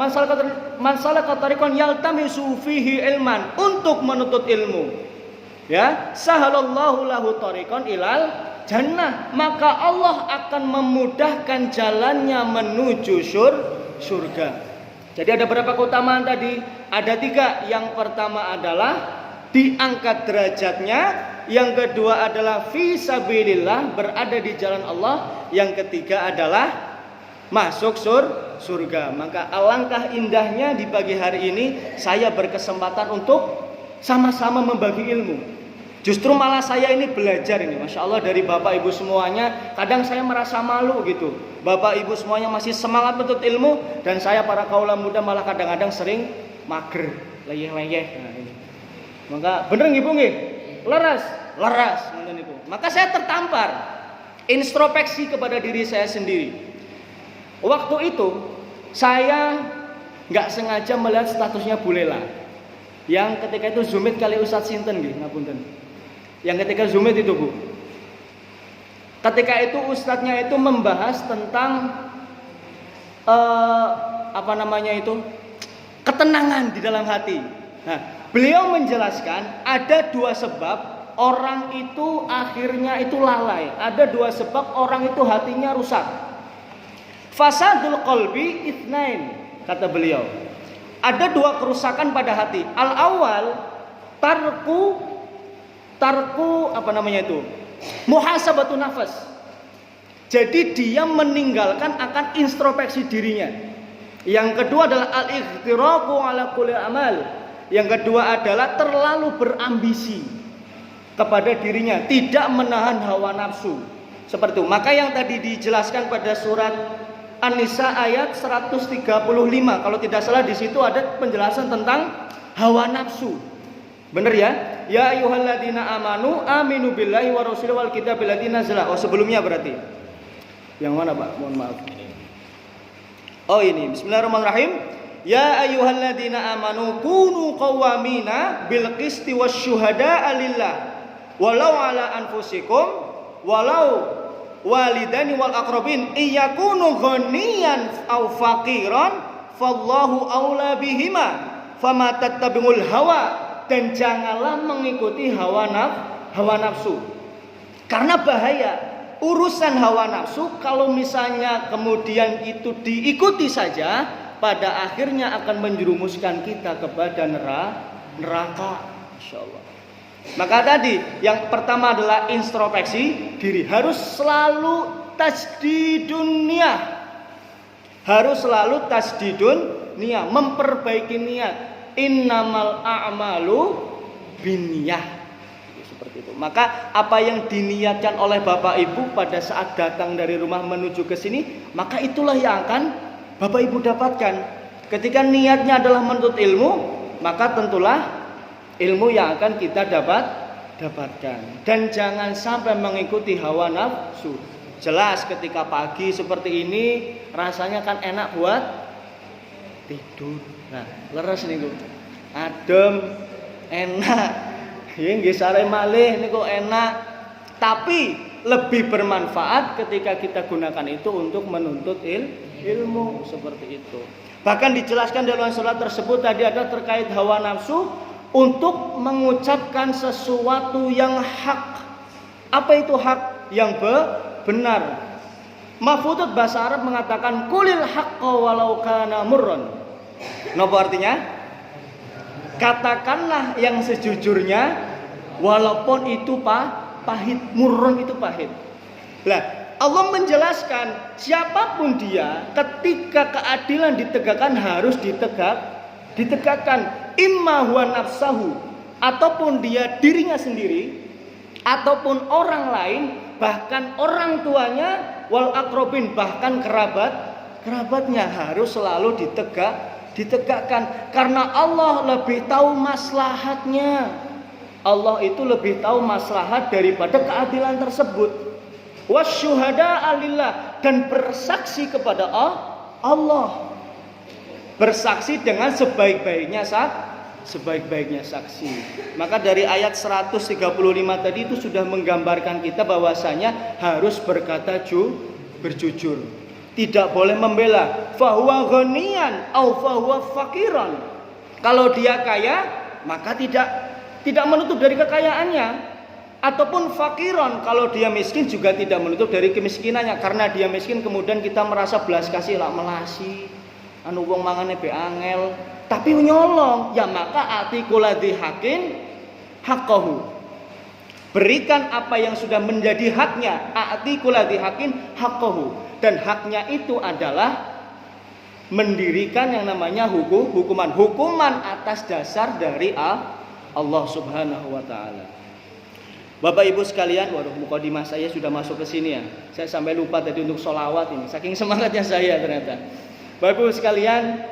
man salaka tariqan yaltamisu fihi ilman, untuk menuntut ilmu, ya, sahalallahu lahu tariqan ilal jannah, maka Allah akan memudahkan jalannya menuju surga. Jadi ada berapa keutamaan tadi? Ada 3. Yang pertama adalah diangkat derajatnya, yang kedua adalah fisabilillah, berada di jalan Allah, yang ketiga adalah masuk surga. Maka alangkah indahnya di pagi hari ini saya berkesempatan untuk sama-sama membagi ilmu. Justru malah saya ini belajar ini, Masya Allah, dari Bapak Ibu semuanya. Kadang saya merasa malu gitu, Bapak Ibu semuanya masih semangat menuntut ilmu, dan saya para kaula muda malah kadang-kadang sering mager, leyeh-leyeh. Nah, ini. Maka bener nggih Bu nggih? Leres ngoten niku. Maka saya tertampar introspeksi kepada diri saya sendiri. Waktu itu saya nggak sengaja melihat statusnya Bu Lela, yang ketika itu Zumit kali Ustadz Sinten nggih, ngapunten. Yang ketika Zumit itu Bu, ketika itu ustadznya itu membahas tentang ketenangan di dalam hati. Nah, beliau menjelaskan ada 2 sebab orang itu akhirnya itu lalai. Ada 2 sebab orang itu hatinya rusak. Fasadul qalbi itsnain, kata beliau. Ada 2 kerusakan pada hati. Al awal tarku muhasabatu nafas. Jadi dia meninggalkan akan introspeksi dirinya. Yang kedua adalah al-ightiraku ala kulli amal. Yang kedua adalah terlalu berambisi kepada dirinya, tidak menahan hawa nafsu. Seperti itu. Maka yang tadi dijelaskan pada surat An-Nisa ayat 135, kalau tidak salah di situ ada penjelasan tentang hawa nafsu. Benar ya? Ya ayyuhalladzina amanu aminu billahi wa rasulihi wal kitabil ladzi nazala. Oh, sebelumnya berarti. Yang mana, Pak? Mohon maaf. Oh, ini. Bismillahirrahmanirrahim. Ya ayyuhalladzina amanu kunu qawwamina bil qisti wasyuhada'a lillah walau ala anfusikum walau walidani wal aqrabin iyakunu ghaniyan aw faqiran fallahu aula bihima fama tattabi'ul hawa. Dan janganlah mengikuti hawa nafsu. Karena bahaya urusan hawa nafsu, kalau misalnya kemudian itu diikuti saja, pada akhirnya akan menjerumuskan kita kepada neraka. Masya Allah. Maka tadi yang pertama adalah introspeksi diri. Harus selalu tasdidun niyah. Memperbaiki niat. Innamal a'malu binniyah. Seperti itu. Maka apa yang diniatkan oleh Bapak Ibu pada saat datang dari rumah menuju ke sini, maka itulah yang akan Bapak Ibu dapatkan. Ketika niatnya adalah menuntut ilmu, maka tentulah ilmu yang akan kita dapatkan. Dan jangan sampai mengikuti hawa nafsu. Jelas ketika pagi seperti ini rasanya kan enak buat tidur. Nah, leres niku. Adem, enak. Ya nggih sare malih niku enak. Tapi lebih bermanfaat ketika kita gunakan itu untuk menuntut ilmu seperti itu. Bahkan dijelaskan dalam surat tersebut tadi ada terkait hawa nafsu untuk mengucapkan sesuatu yang hak Apa itu hak yang benar? Mafudud bahasa Arab mengatakan kulil haqqa walau kana murran. Napa artinya? Katakanlah yang sejujurnya walaupun itu pahit, murran itu pahit. Lah, Allah menjelaskan siapapun dia ketika keadilan ditegakkan harus ditegakkan imma huwa nafsahu, ataupun dia dirinya sendiri, ataupun orang lain, bahkan orang tuanya, wal akrobin, bahkan kerabatnya harus selalu ditegakkan karena Allah lebih tahu maslahatnya. Allah itu lebih tahu maslahat daripada keadilan tersebut. Wasyuhada alillah, dan bersaksi kepada Allah. Bersaksi dengan sebaik-baiknya saksi. Maka dari ayat 135 tadi itu sudah menggambarkan kita bahwasanya harus berkata berjujur. Tidak boleh membela fahuwa ghaniyan au fahuwa fakiran. Kalau dia kaya, maka tidak menutup dari kekayaannya. Ataupun fakiran, kalau dia miskin juga tidak menutup dari kemiskinannya. Karena dia miskin kemudian kita merasa belas kasih lah melasi, anu wong mangane be angel, tapi nyolong, ya maka atikuladi hakin haqqahu. Berikan apa yang sudah menjadi haknya, atikuladi hakin haqqahu. Dan haknya itu adalah mendirikan yang namanya hukuman atas dasar dari Allah Subhanahu wa taala. Bapak Ibu sekalian, waduh mukadimah saya sudah masuk ke sini ya. Saya sampai lupa tadi untuk sholawat ini. Saking semangatnya saya ternyata. Bapak Ibu sekalian,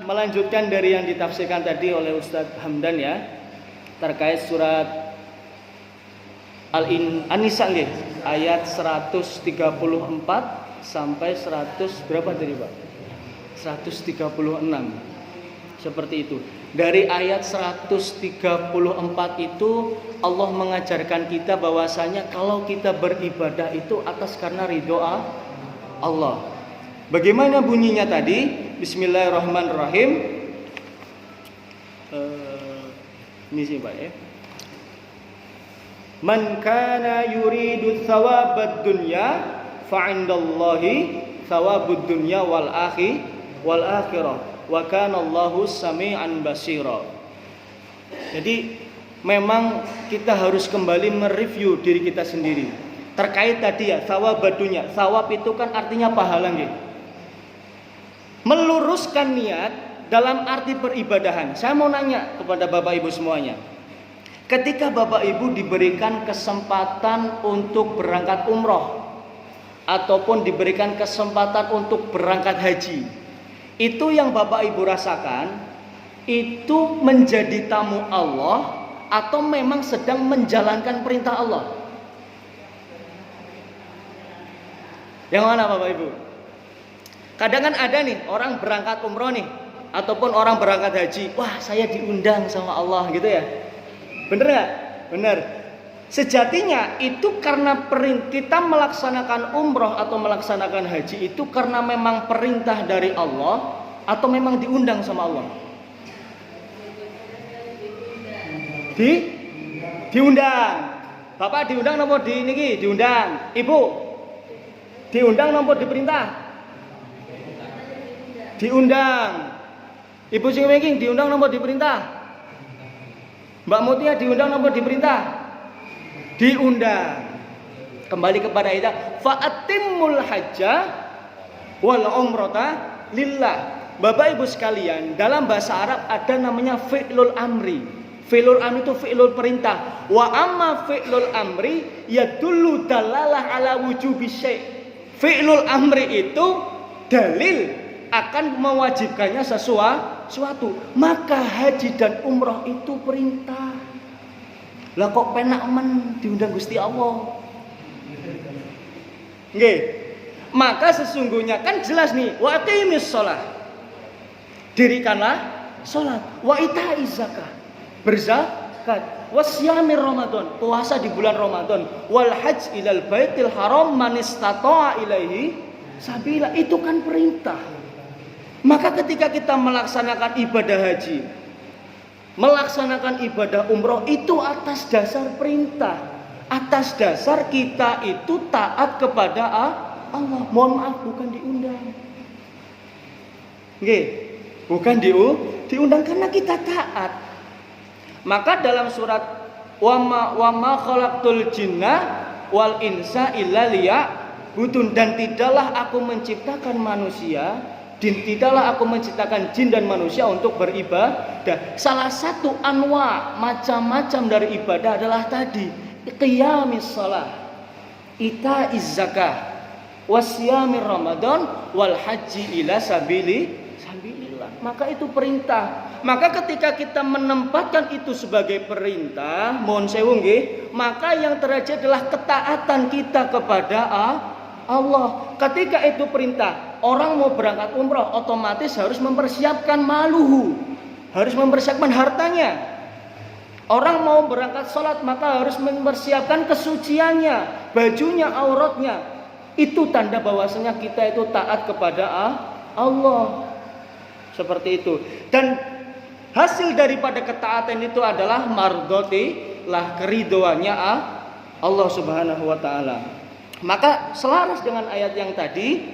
melanjutkan dari yang ditafsirkan tadi oleh Ustadz Hamdan ya, terkait surat An-Nisa ayat 134 sampai 100 berapa tadi Pak? 136. Seperti itu. Dari ayat 134 itu Allah mengajarkan kita bahwasanya kalau kita beribadah itu atas karena ridho Allah. Bagaimana bunyinya tadi? Bismillahirrahmanirrahim. Ini sih Pak ya. Man kana yuridu thawabad dunya fa 'indallahi thawabud dunya wal akhirah. Wa kana Allahu sami'an basira. Jadi memang kita harus kembali mereview diri kita sendiri. Terkait tadi ya, thawabad dunya. Thawab itu kan artinya pahala nggih. Meluruskan niat dalam arti peribadahan. Saya mau nanya kepada Bapak Ibu semuanya. Ketika Bapak Ibu diberikan kesempatan untuk berangkat umroh ataupun diberikan kesempatan untuk berangkat haji, itu yang Bapak Ibu rasakan itu menjadi tamu Allah atau memang sedang menjalankan perintah Allah? Yang mana Bapak Ibu? Kadang kan ada nih orang berangkat umroh nih ataupun orang berangkat haji, wah saya diundang sama Allah gitu ya. Bener gak? Bener. Sejatinya itu karena kita melaksanakan umroh atau melaksanakan haji itu karena memang perintah dari Allah atau memang diundang sama Allah? Diundang. Bapak diundang nomor di niki diundang. Ibu diundang nomor diperintah. Diundang. Ibu sing wingi diundang nomor diperintah. Mbak Mutia diundang nomor diperintah. Diundang. Kembali kepada itu, fa'atimmul hajja wal umrata lillah. Bapak Ibu sekalian, dalam bahasa Arab ada namanya fi'lul amri. Fi'lul amri itu fi'lul perintah. Wa amma fi'lul amri yadullu dalalah ala wujubi syai'. Fi'lul amri itu dalil akan mewajibkannya sesuatu. Maka haji dan umroh itu perintah. Lah kok penak men diundang Gusti Allah. Nggih. Maka sesungguhnya kan jelas nih, wa aqimis shalah. Dirikanlah salat, wa itaiz zakah. Berzakat, wasyamir Ramadan, puasa di bulan Ramadan, wal hajj ilal baitil haram man istata'a ilaihi sabila. Itu kan perintah. Maka ketika kita melaksanakan ibadah haji, melaksanakan ibadah umroh itu atas dasar perintah, atas dasar kita itu taat kepada Allah. Mohon maaf, bukan diundang. Nggih, bukan diundang karena kita taat. Maka dalam surat wa ma khalaqtul jinna wal insa illa liya'budun, dan tidaklah aku menciptakan manusia, dan tidaklah aku menciptakan jin dan manusia untuk beribadah. Salah satu anwa macam-macam dari ibadah adalah tadi qiyamis shalah, itaiz zakah, wasyamir ramadan, wal haji ila sabilillah. Maka itu perintah. Maka ketika kita menempatkan itu sebagai perintah, mohon sewu nggih, maka yang terjadi adalah ketaatan kita kepada Allah. Ketika itu perintah, orang mau berangkat umroh otomatis harus mempersiapkan maluhu, harus mempersiapkan hartanya. Orang mau berangkat sholat maka harus mempersiapkan kesuciannya, bajunya, auratnya. Itu tanda bahwasanya kita itu taat kepada Allah. Seperti itu. Dan hasil daripada ketaatan itu adalah mardhati lah, keridoannya Allah Subhanahu wa taala. Maka selaras dengan ayat yang tadi,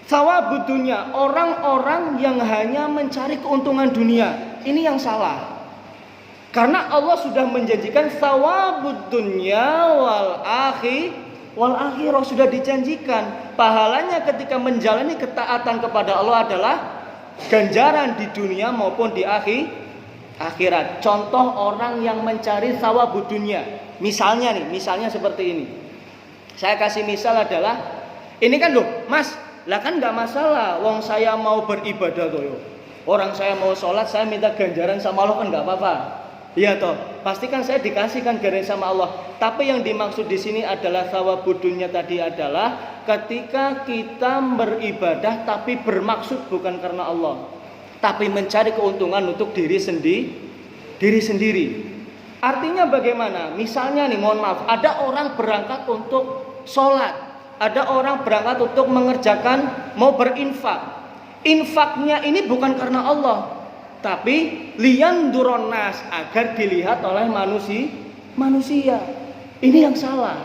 thawabud dunya, orang-orang yang hanya mencari keuntungan dunia, ini yang salah. Karena Allah sudah menjanjikan thawabud dunya wal akhirah, sudah dijanjikan pahalanya ketika menjalani ketaatan kepada Allah adalah ganjaran di dunia maupun di akhirat. Contoh orang yang mencari thawabud dunya, misalnya seperti ini. Saya kasih misal adalah, ini kan loh mas, lah kan nggak masalah, wong saya mau beribadah toh, orang saya mau sholat, saya minta ganjaran sama Allah kan nggak apa-apa. Iya toh, pasti kan saya dikasihkan ganjaran sama Allah. Tapi yang dimaksud di sini adalah thawabud dunya tadi adalah ketika kita beribadah tapi bermaksud bukan karena Allah, tapi mencari keuntungan untuk diri sendiri. Artinya bagaimana? Misalnya nih, mohon maaf, ada orang berangkat untuk sholat, ada orang berangkat untuk mengerjakan, mau berinfak. Infaknya ini bukan karena Allah, tapi liyanduron nas, agar dilihat oleh manusia. Ini yang salah.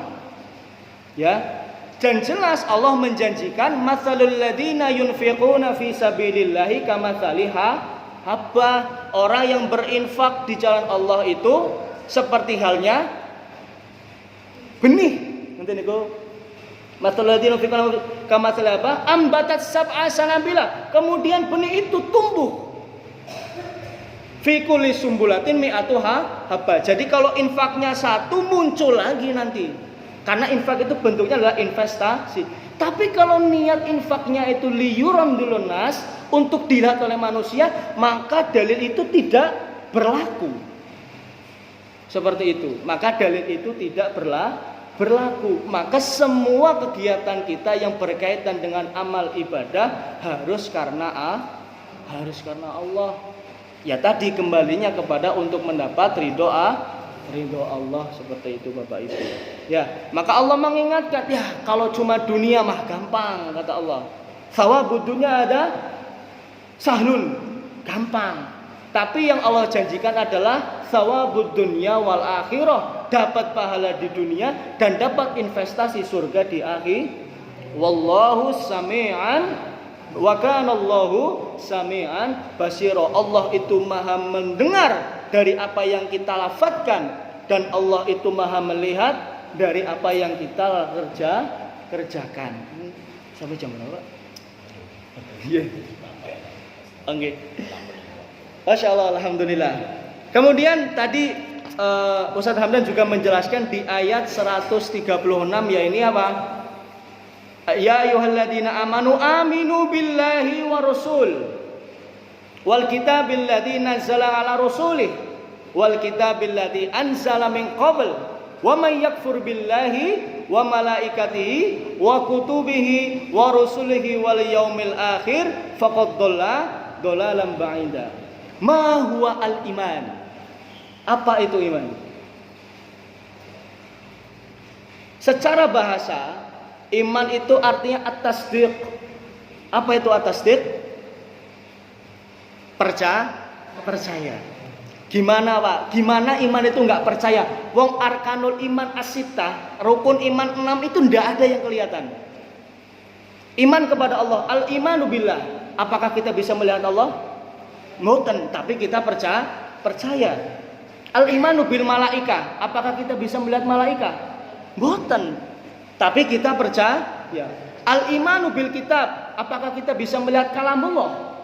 Ya. Dan jelas Allah menjanjikan matsalul ladzina yunfiquna fi sabilillahi kamatsali habba, orang yang berinfak di jalan Allah itu seperti halnya benih. Nanti niku matsalul ladzina yunfiquna kamatsali habba ambatat sab'a sanabila, kemudian benih itu tumbuh. Fi kulli sumbulatin mi'atu habba. Jadi kalau infaknya satu muncul lagi nanti. Karena infak itu bentuknya adalah investasi. Tapi kalau niat infaknya itu liyuram dulunas, untuk dilihat oleh manusia, maka dalil itu tidak berlaku. Seperti itu. Maka dalil itu tidak berlaku. Maka semua kegiatan kita yang berkaitan dengan amal ibadah harus karena Allah. Ya tadi kembalinya kepada untuk mendapat ridho Allah, seperti itu Bapak Ibu. Ya, maka Allah mengingatkan, ya kalau cuma dunia mah gampang, kata Allah. Thawabud dunya ada sahlun, gampang. Tapi yang Allah janjikan adalah thawabud dunya wal akhirah, dapat pahala di dunia dan dapat investasi surga di akhir. Wallahu sami'an wa kana Allahu sami'an basira. Allah itu Maha mendengar dari apa yang kita lafadzkan, dan Allah itu Maha melihat dari apa yang kita kerjakan. Sampai jam berapa? Iya. Oke. Masya Allah, alhamdulillah. Kemudian tadi Ustadz Hamdan juga menjelaskan di ayat 136, ya ini apa? Ya ayyuhalladzina amanu aminu billahi wa rasul wal kitabil ladzi nazzala ala rasulih wal kitabil ladzi anzala min qabl wa may yakfur billahi wa malaikatihi wa kutubihi wa rusulihi wal yaumil akhir faqad dhalalan ba'ida. Ma huwa al iman? Apa itu iman? Secara bahasa, iman itu artinya at-tasdiq. Apa itu at-tasdiq? Percaya. Gimana Pak? Gimana iman itu nggak percaya? Wong arkanul iman as-sittah, rukun iman 6 itu ndak ada yang kelihatan. Iman kepada Allah, al-imanu billah. Apakah kita bisa melihat Allah? Mboten, tapi kita percaya. Al-imanu bil malaika. Apakah kita bisa melihat malaika? Mboten, tapi kita percaya. Al-imanu bil kitab. Apakah kita bisa melihat kalamullah?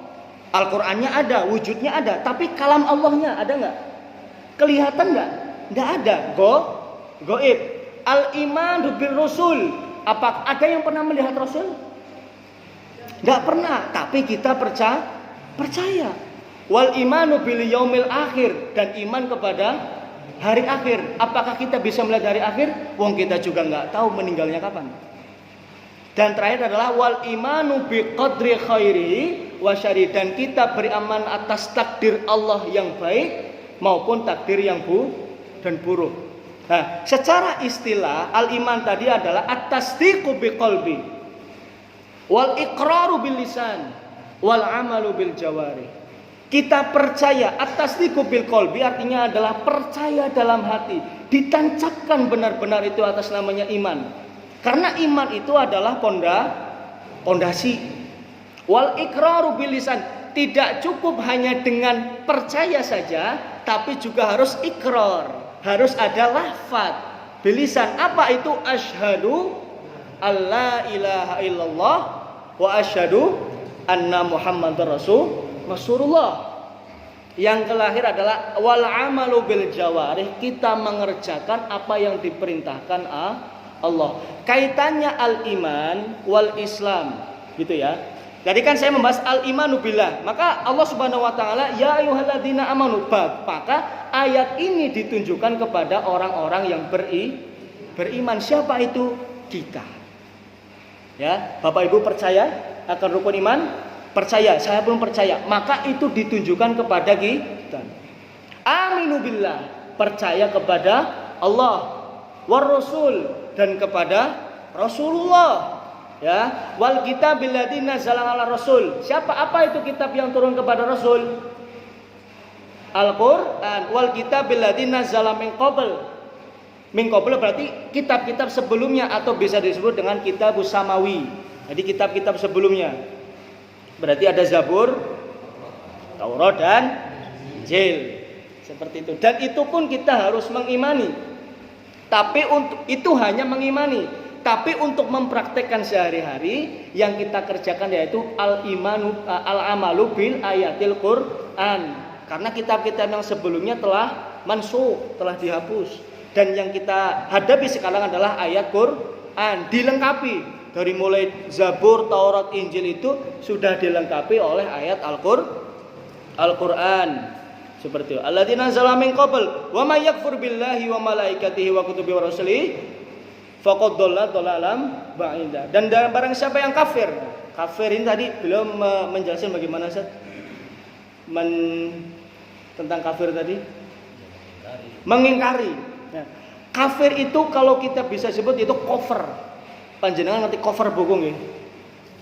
Al-Qur'annya ada, wujudnya ada, tapi kalam Allahnya ada nggak? Kelihatan nggak? Nggak ada. Goib. Al-imanu bil rasul. Apa ada yang pernah melihat Rasul? Nggak pernah, tapi kita percaya. Wal imanu bil yaumil akhir, dan iman kepada hari akhir. Apakah kita bisa melihat hari akhir? Wong kita juga nggak tahu meninggalnya kapan. Dan terakhir adalah wal imanu bi qadri khairi wa syarri, dan kita beraman atas takdir Allah yang baik maupun takdir yang buruk. Nah, secara istilah al-iman tadi adalah at-tasdiqu bi qalbi wal iqraru bil lisan wal amalu bil jawari. Kita percaya, at-tasdiqu bil qalbi artinya adalah percaya dalam hati, ditancapkan benar-benar itu atas namanya iman. Karena iman itu adalah pondasi. Wal iqraru bil lisan, tidak cukup hanya dengan percaya saja, tapi juga harus ikrar, harus ada lafaz bil lisan. Apa itu? Asyhadu alla ilaha illallah wa asyhadu anna muhammadar rasulullah. Yang terakhir adalah wal amalu bil jawarih, kita mengerjakan apa yang diperintahkan Allah. Kaitannya al-iman wal Islam, gitu ya. Jadi kan saya membahas al-imanu billah, maka Allah Subhanahu wa taala ya ayyuhalladzina amanu, maka ayat ini ditunjukkan kepada orang-orang yang beriman. Siapa itu? Kita. Ya, Bapak Ibu percaya akan rukun iman? Percaya, saya pun percaya. Maka itu ditunjukkan kepada kita. Aminu billah, percaya kepada Allah, war rasul, dan kepada Rasulullah. Ya, wal kitabil ladzi nazala ala rasul. Apa itu kitab yang turun kepada Rasul? Al-Qur'an. Wal kitabil ladzi nazala min qabl. Min qabl berarti kitab-kitab sebelumnya, atau bisa disebut dengan kitabus samawi. Jadi kitab-kitab sebelumnya. Berarti ada Zabur, Taurat dan Injil. Seperti itu. Dan itu pun kita harus mengimani. Tapi untuk itu hanya mengimani. Tapi untuk mempraktekkan sehari-hari yang kita kerjakan yaitu al-amalu bil ayatil Qur'an. Karena kitab-kitab yang sebelumnya telah mansukh, telah dihapus. Dan yang kita hadapi sekarang adalah ayat Qur'an, dilengkapi. Dari mulai Zabur, Taurat, Injil itu sudah dilengkapi oleh ayat Al-Qur'an. Seperti itu. Alladzina nazala min qabl wa may yakfur billahi wa malaikatihi wa kutubihi wa rusulihi faqad dhalla dhalalan ba'ida. Dan barang siapa yang kafir. Kafir ini tadi belum menjelaskan bagaimana Ustaz? Tentang kafir tadi? Mengingkari. Nah, kafir itu kalau kita bisa sebut itu kufur. Panjenengan nanti cover buku nggih.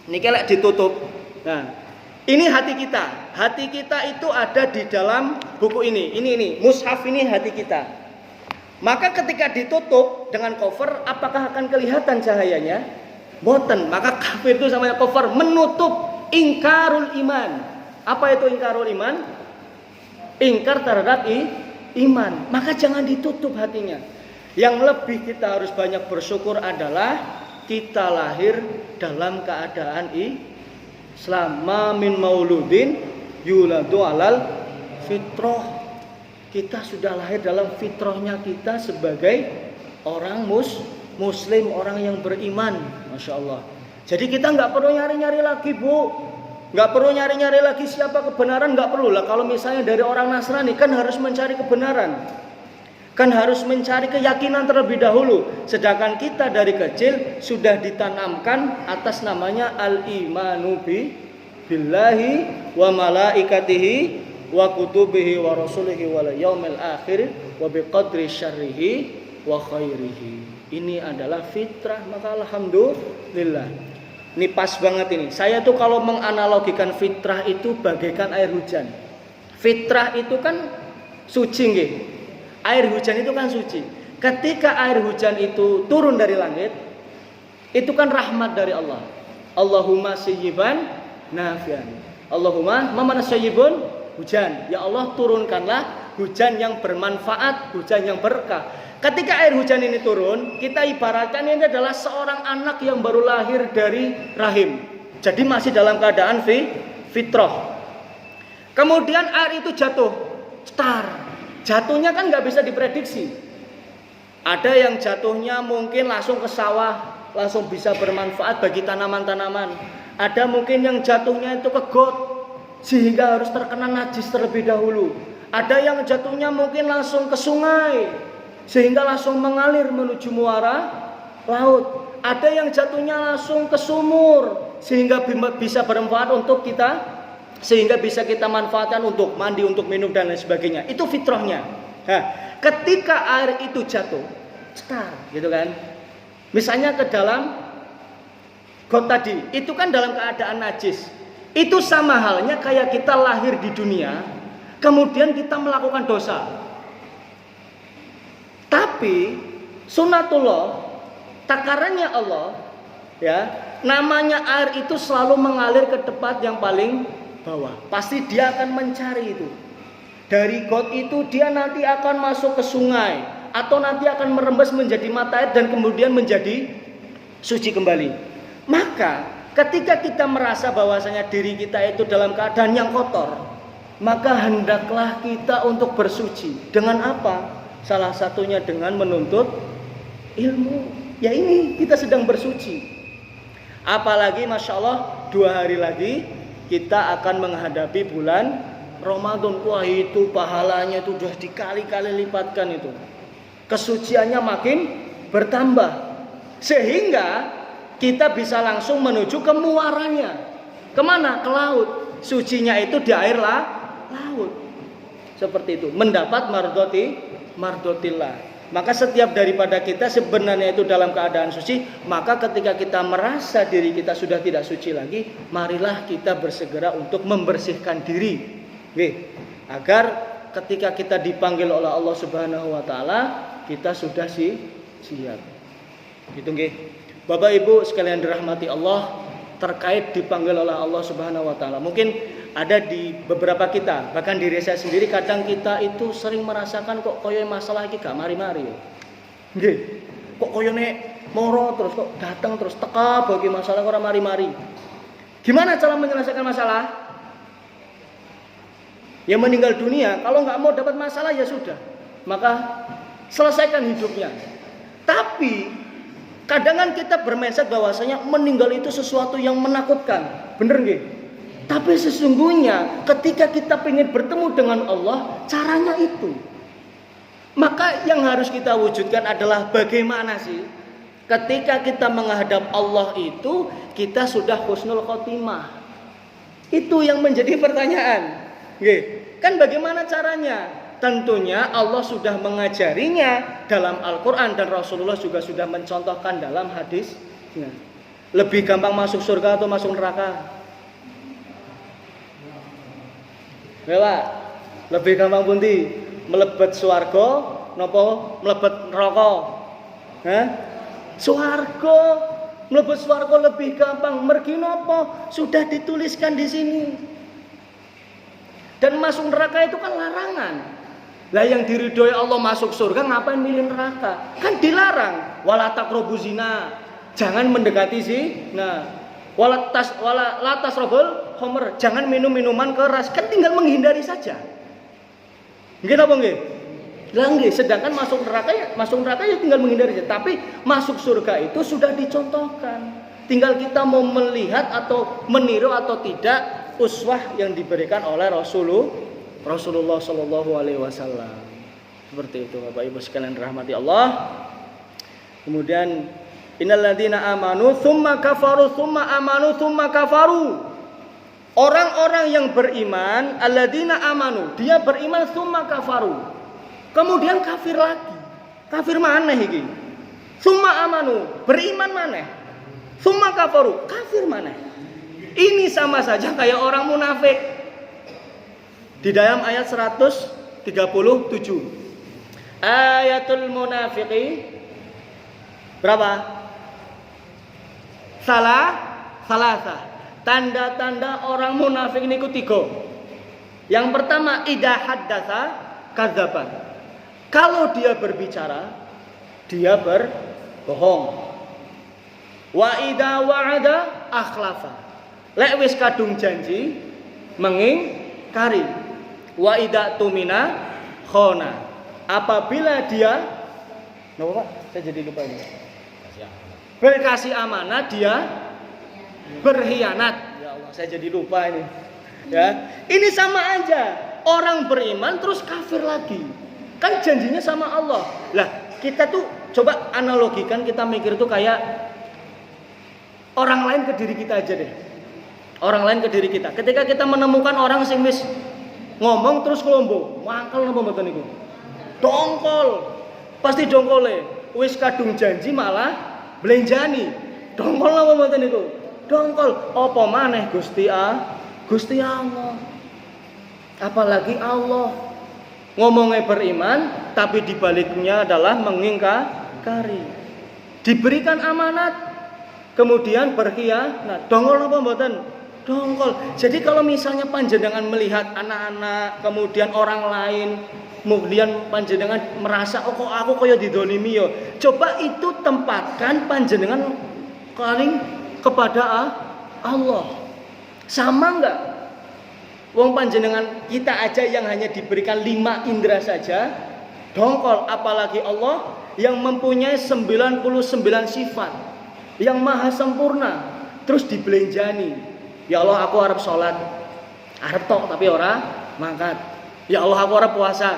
Niki lek ditutup. Nah, ini hati kita. Hati kita itu ada di dalam buku ini. Ini mushaf ini hati kita. Maka ketika ditutup dengan cover, apakah akan kelihatan cahayanya? Boten. Maka kafir itu sama cover, menutup, ingkarul iman. Apa itu ingkarul iman? Ingkar terhadap iman. Maka jangan ditutup hatinya. Yang lebih kita harus banyak bersyukur adalah kita lahir dalam keadaan Islam. Ma min mauludin yuladu alal fitrah. Kita sudah lahir dalam fitrahnya kita sebagai orang muslim, orang yang beriman. Masya Allah. Jadi kita nggak perlu nyari-nyari lagi, Bu. Nggak perlu nyari-nyari lagi siapa kebenaran, nggak perlu lah. Kalau misalnya dari orang Nasrani kan harus mencari kebenaran, kan harus mencari keyakinan terlebih dahulu. Sedangkan kita dari kecil sudah ditanamkan atas namanya al-imanu billahi wa malaikatihi wa kutubihi wa rasulihi wal yaumil akhir wa biqadri syarrihi wa khairihi. Ini adalah fitrah, maka alhamdulillah. Ini pas banget ini. Saya tuh kalau menganalogikan fitrah itu bagaikan air hujan. Fitrah itu kan suci nggih. Air hujan itu kan suci. Ketika air hujan itu turun dari langit, itu kan rahmat dari Allah. Allahumma sayyiban nafian. Allahumma mamana sayyibun hujan. Ya Allah, turunkanlah hujan yang bermanfaat, hujan yang berkah. Ketika air hujan ini turun, kita ibaratkan ini adalah seorang anak yang baru lahir dari rahim. Jadi masih dalam keadaan fitrah. Kemudian air itu jatuh, jatuhnya kan nggak bisa diprediksi. Ada yang jatuhnya mungkin langsung ke sawah, langsung bisa bermanfaat bagi tanaman-tanaman. Ada mungkin yang jatuhnya itu ke got, sehingga harus terkena najis terlebih dahulu. Ada yang jatuhnya mungkin langsung ke sungai, sehingga langsung mengalir menuju muara laut. Ada yang jatuhnya langsung ke sumur, sehingga bisa bermanfaat untuk kita, sehingga bisa kita manfaatkan untuk mandi, untuk minum dan lain sebagainya. Itu fitrahnya. Nah, ketika air itu jatuh, gitu kan? Misalnya ke dalam got tadi, itu kan dalam keadaan najis. Itu sama halnya kayak kita lahir di dunia, kemudian kita melakukan dosa. Tapi sunatullah, takarannya Allah, ya, namanya air itu selalu mengalir ke tempat yang paling bawah. Pasti dia akan mencari itu. Dari got itu dia nanti akan masuk ke sungai, atau nanti akan merembes menjadi mata air dan kemudian menjadi suci kembali. Maka ketika kita merasa bahwasanya diri kita itu dalam keadaan yang kotor, maka hendaklah kita untuk bersuci. Dengan apa? Salah satunya dengan menuntut ilmu. Ya ini kita sedang bersuci. Apalagi Masya Allah 2 hari lagi kita akan menghadapi bulan Ramadan. Wah, itu pahalanya itu sudah dikali-kali lipatkan itu. Kesuciannya makin bertambah. Sehingga kita bisa langsung menuju ke muaranya. Kemana? Ke laut. Sucinya itu di air laut. Seperti itu. Mendapat mardotillah. Maka setiap daripada kita sebenarnya itu dalam keadaan suci. Maka ketika kita merasa diri kita sudah tidak suci lagi, marilah kita bersegera untuk membersihkan diri. Agar ketika kita dipanggil oleh Allah Subhanahu wa taala, kita sudah siap. Gitu nggih. Bapak Ibu sekalian dirahmati Allah, terkait dipanggil oleh Allah Subhanahu wa taala. Mungkin ada di beberapa kita, bahkan diri saya sendiri, kadang kita itu sering merasakan kok koyo masalah iki gak mari-mari. Nggih. Kok koyo nek moro terus kok datang terus teka bagi masalah ora mari-mari. Gimana cara menyelesaikan masalah? Ya meninggal dunia, kalau nggak mau dapat masalah ya sudah, maka selesaikan hidupnya. Tapi kadang kan kita bermindset bahwasanya meninggal itu sesuatu yang menakutkan, bener nggih? Tapi sesungguhnya ketika kita ingin bertemu dengan Allah, caranya itu. Maka yang harus kita wujudkan adalah bagaimana sih ketika kita menghadap Allah itu kita sudah husnul khotimah. Itu yang menjadi pertanyaan. Nggih. Kan bagaimana caranya? Tentunya Allah sudah mengajarinya dalam Al-Quran dan Rasulullah juga sudah mencontohkan dalam hadis. Lebih gampang masuk surga atau masuk neraka? Pak, lebih gampang pundi? Melebet swarga napa mlebet neraka? Swarga, mlebet swarga lebih gampang. Mergi napa? Sudah dituliskan di sini. Dan masuk neraka itu kan larangan. Lah yang diridhoi Allah masuk surga, ngapain milih neraka? Kan dilarang. Wala taqrabu zina. Jangan mendekati zina. Wala tasrabul khamr, jangan minum minuman keras. Kan tinggal menghindari saja. Nggih napa nggih? Lah nggih, sedangkan masuk neraka ya tinggal menghindari saja. Tapi masuk surga itu sudah dicontohkan. Tinggal kita mau melihat atau meniru atau tidak uswah yang diberikan oleh Rasulullah sallallahu alaihi wasallam. Seperti itu Bapak Ibu sekalian rahmati Allah. Kemudian innalladzina amanu tsumma kafaru tsumma amanu tsumma kafaru. Orang-orang yang beriman, alladzina amanu, dia beriman tsumma kafaru. Kemudian kafir lagi. Kafir maneh iki? Tsumma amanu, beriman maneh. Tsumma kafaru, kafir maneh. Ini sama saja kayak orang munafik. Di dalam ayat 117 Ayatul munafiqi berapa? Salasa. Tanda-tanda orang munafik niku 3. Yang pertama, idza haddatsa kadzdzaba. Kalau dia berbicara, dia berbohong. Wa idza wa'ada akhlafa. Lek wis kadung janji mengingkari. Wa idza tumina khona. Apabila dia napa Pak? Saya jadi lupa ini. Berkasih amanat dia berkhianat. Ya Allah, saya jadi lupa ini. Ya, ini sama aja. Orang beriman terus kafir lagi. Kan janjinya sama Allah. Lah, kita tuh coba analogikan, kita mikir tuh kayak orang lain ke diri kita aja deh. Orang lain ke diri kita. Ketika kita menemukan orang sing wis ngomong terus ngombo, mangkel napa mboten niku? Dongkol. Pasti dongkole. Wis kadung janji malah blenjani. Dongkol napa mboten niku? Dongkol. Apa maneh Gusti Allah. Apalagi Allah ngomongnya beriman, tapi dibaliknya adalah mengingkari. Diberikan amanat, kemudian berkhianat. Dongkol napa mboten? Dongkol. Jadi kalau misalnya panjenengan melihat anak-anak, kemudian orang lain, kemudian panjenengan merasa, oh kok aku kaya didolimi yo. Coba itu tempatkan panjenengan paling kepada Allah. Sama enggak? Wong panjenengan kita aja yang hanya diberikan 5 indera saja dongkol, apalagi Allah yang mempunyai 99 sifat yang maha sempurna, terus dibelenjani. Ya Allah, aku harap sholat, harap tok tapi ora mangkat. Ya Allah, aku harap puasa,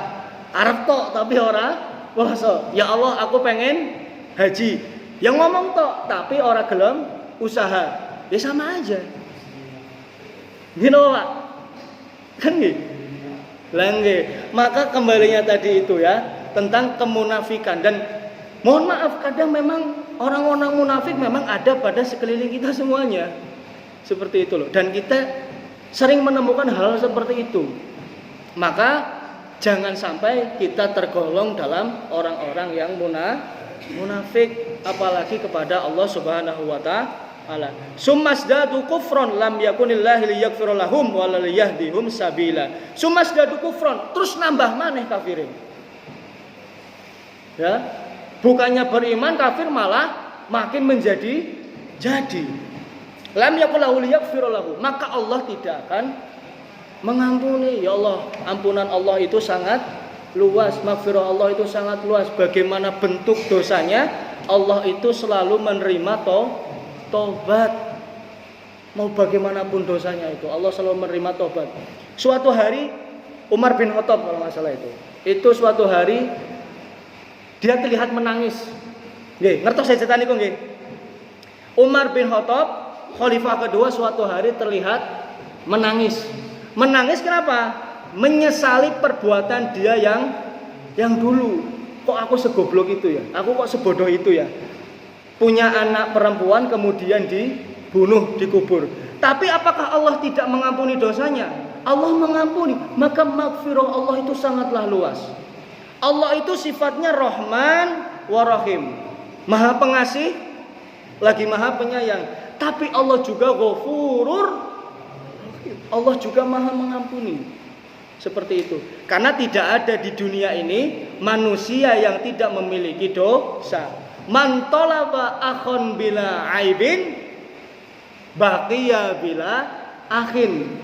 harap tok tapi ora puasa. Ya Allah, aku pengen haji, yang ngomong tok tapi ora gelem usaha. Ya sama aja. Gini Pak, kan gitu. Langge. Maka kembalinya tadi itu ya tentang kemunafikan, dan mohon maaf kadang memang orang-orang munafik memang ada pada sekeliling kita semuanya. Seperti itu loh. Dan kita sering menemukan hal seperti itu. Maka jangan sampai kita tergolong dalam orang-orang yang munafik, apalagi kepada Allah Subhanahu wa ta'ala. Summasdadu kufron lam yakunillahi liyaghfira lahum wa la yahdihum sabila. Summasdadu kufron, terus nambah maneh kafirin. Ya. Bukannya beriman, kafir malah makin menjadi jadi. Lam yakulahu liyaghfira lahu, maka Allah tidak akan mengampuni. Ya Allah, ampunan Allah itu sangat luas, maghfirah Allah itu sangat luas. Bagaimana bentuk dosanya, Allah itu selalu menerima tobat. Mau bagaimanapun dosanya itu, Allah selalu menerima tobat. Suatu hari Umar bin Khattab kalau nggak salah itu suatu hari dia terlihat menangis. Nggih, ngertos saya cerita niku nggih. Umar bin Khattab khalifah kedua suatu hari terlihat menangis. Menangis kenapa? Menyesali perbuatan dia yang dulu. Kok aku segoblok itu ya? Aku kok sebodoh itu ya? Punya anak perempuan kemudian dibunuh, dikubur. Tapi apakah Allah tidak mengampuni dosanya? Allah mengampuni. Maka maghfirah Allah itu sangatlah luas. Allah itu sifatnya Rahman wa Rahim. Maha pengasih lagi maha penyayang. Tapi Allah juga Ghafurur, Allah juga maha mengampuni. Seperti itu. Karena tidak ada di dunia ini manusia yang tidak memiliki dosa. Man talaba akhon bila aibin baqiya bila akhin.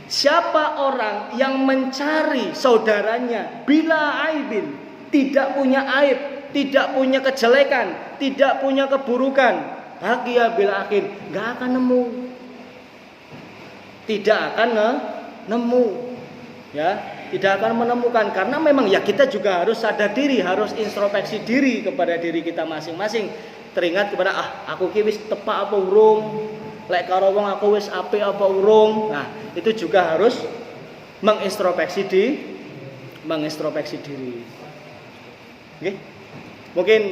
Siapa orang yang mencari saudaranya bila aibin, tidak punya aib, tidak punya kejelekan, tidak punya keburukan, bahagia bila akhir, gak akan nemu, tidak akan nemu, ya, tidak akan menemukan. Karena memang ya kita juga harus sadar diri, harus introspeksi diri kepada diri kita masing-masing. Teringat kepada aku ki wis tepak apa urung, lek karo wong aku wis apik apa urung. Nah itu juga harus mengintrospeksi diri. Oke, mungkin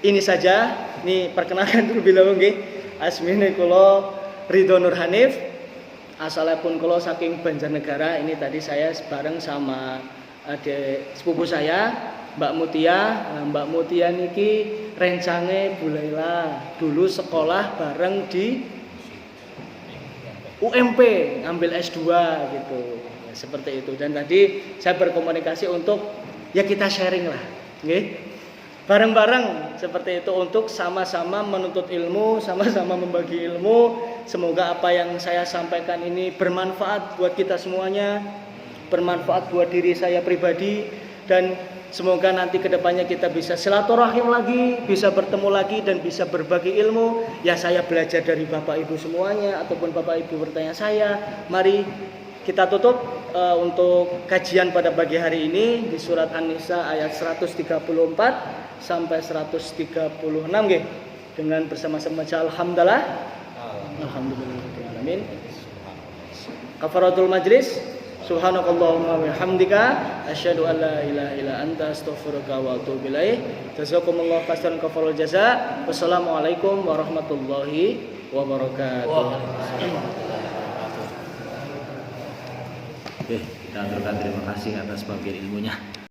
ini saja. Ini perkenalkan terlebih dahulu nggih. Asmine kula Ridho Nur Hanif. Asalipun kula saking Banjarnegara. Ini tadi saya bareng sama adik sepupu saya, Mbak Mutia. Nah, Mbak Mutia niki rencange Bu Laila dulu sekolah bareng di UMP, ngambil S2 gitu. Ya, seperti itu. Dan tadi saya berkomunikasi untuk ya kita sharing lah, nggih. Bareng-bareng seperti itu untuk sama-sama menuntut ilmu, sama-sama membagi ilmu. Semoga apa yang saya sampaikan ini bermanfaat buat kita semuanya, bermanfaat buat diri saya pribadi, dan semoga nanti kedepannya kita bisa silaturahim lagi, bisa bertemu lagi dan bisa berbagi ilmu. Ya saya belajar dari Bapak Ibu semuanya ataupun Bapak Ibu bertanya saya. Mari kita tutup untuk kajian pada pagi hari ini di surat An-Nisa ayat 134 sampai 136 nggih. Dengan bersama-sama baca alhamdulillah. Alhamdulillahirabbil alamin. Kafaratul majlis. Subhanakallahumma wa bihamdika asyhadu an la ilaha illa anta astaghfiruka wa atubu ilaik. Jazakumullahu khairan kafarul jaza. Wassalamualaikum warahmatullahi wabarakatuh. Oke, kita aturkan terima kasih atas bagian ilmunya.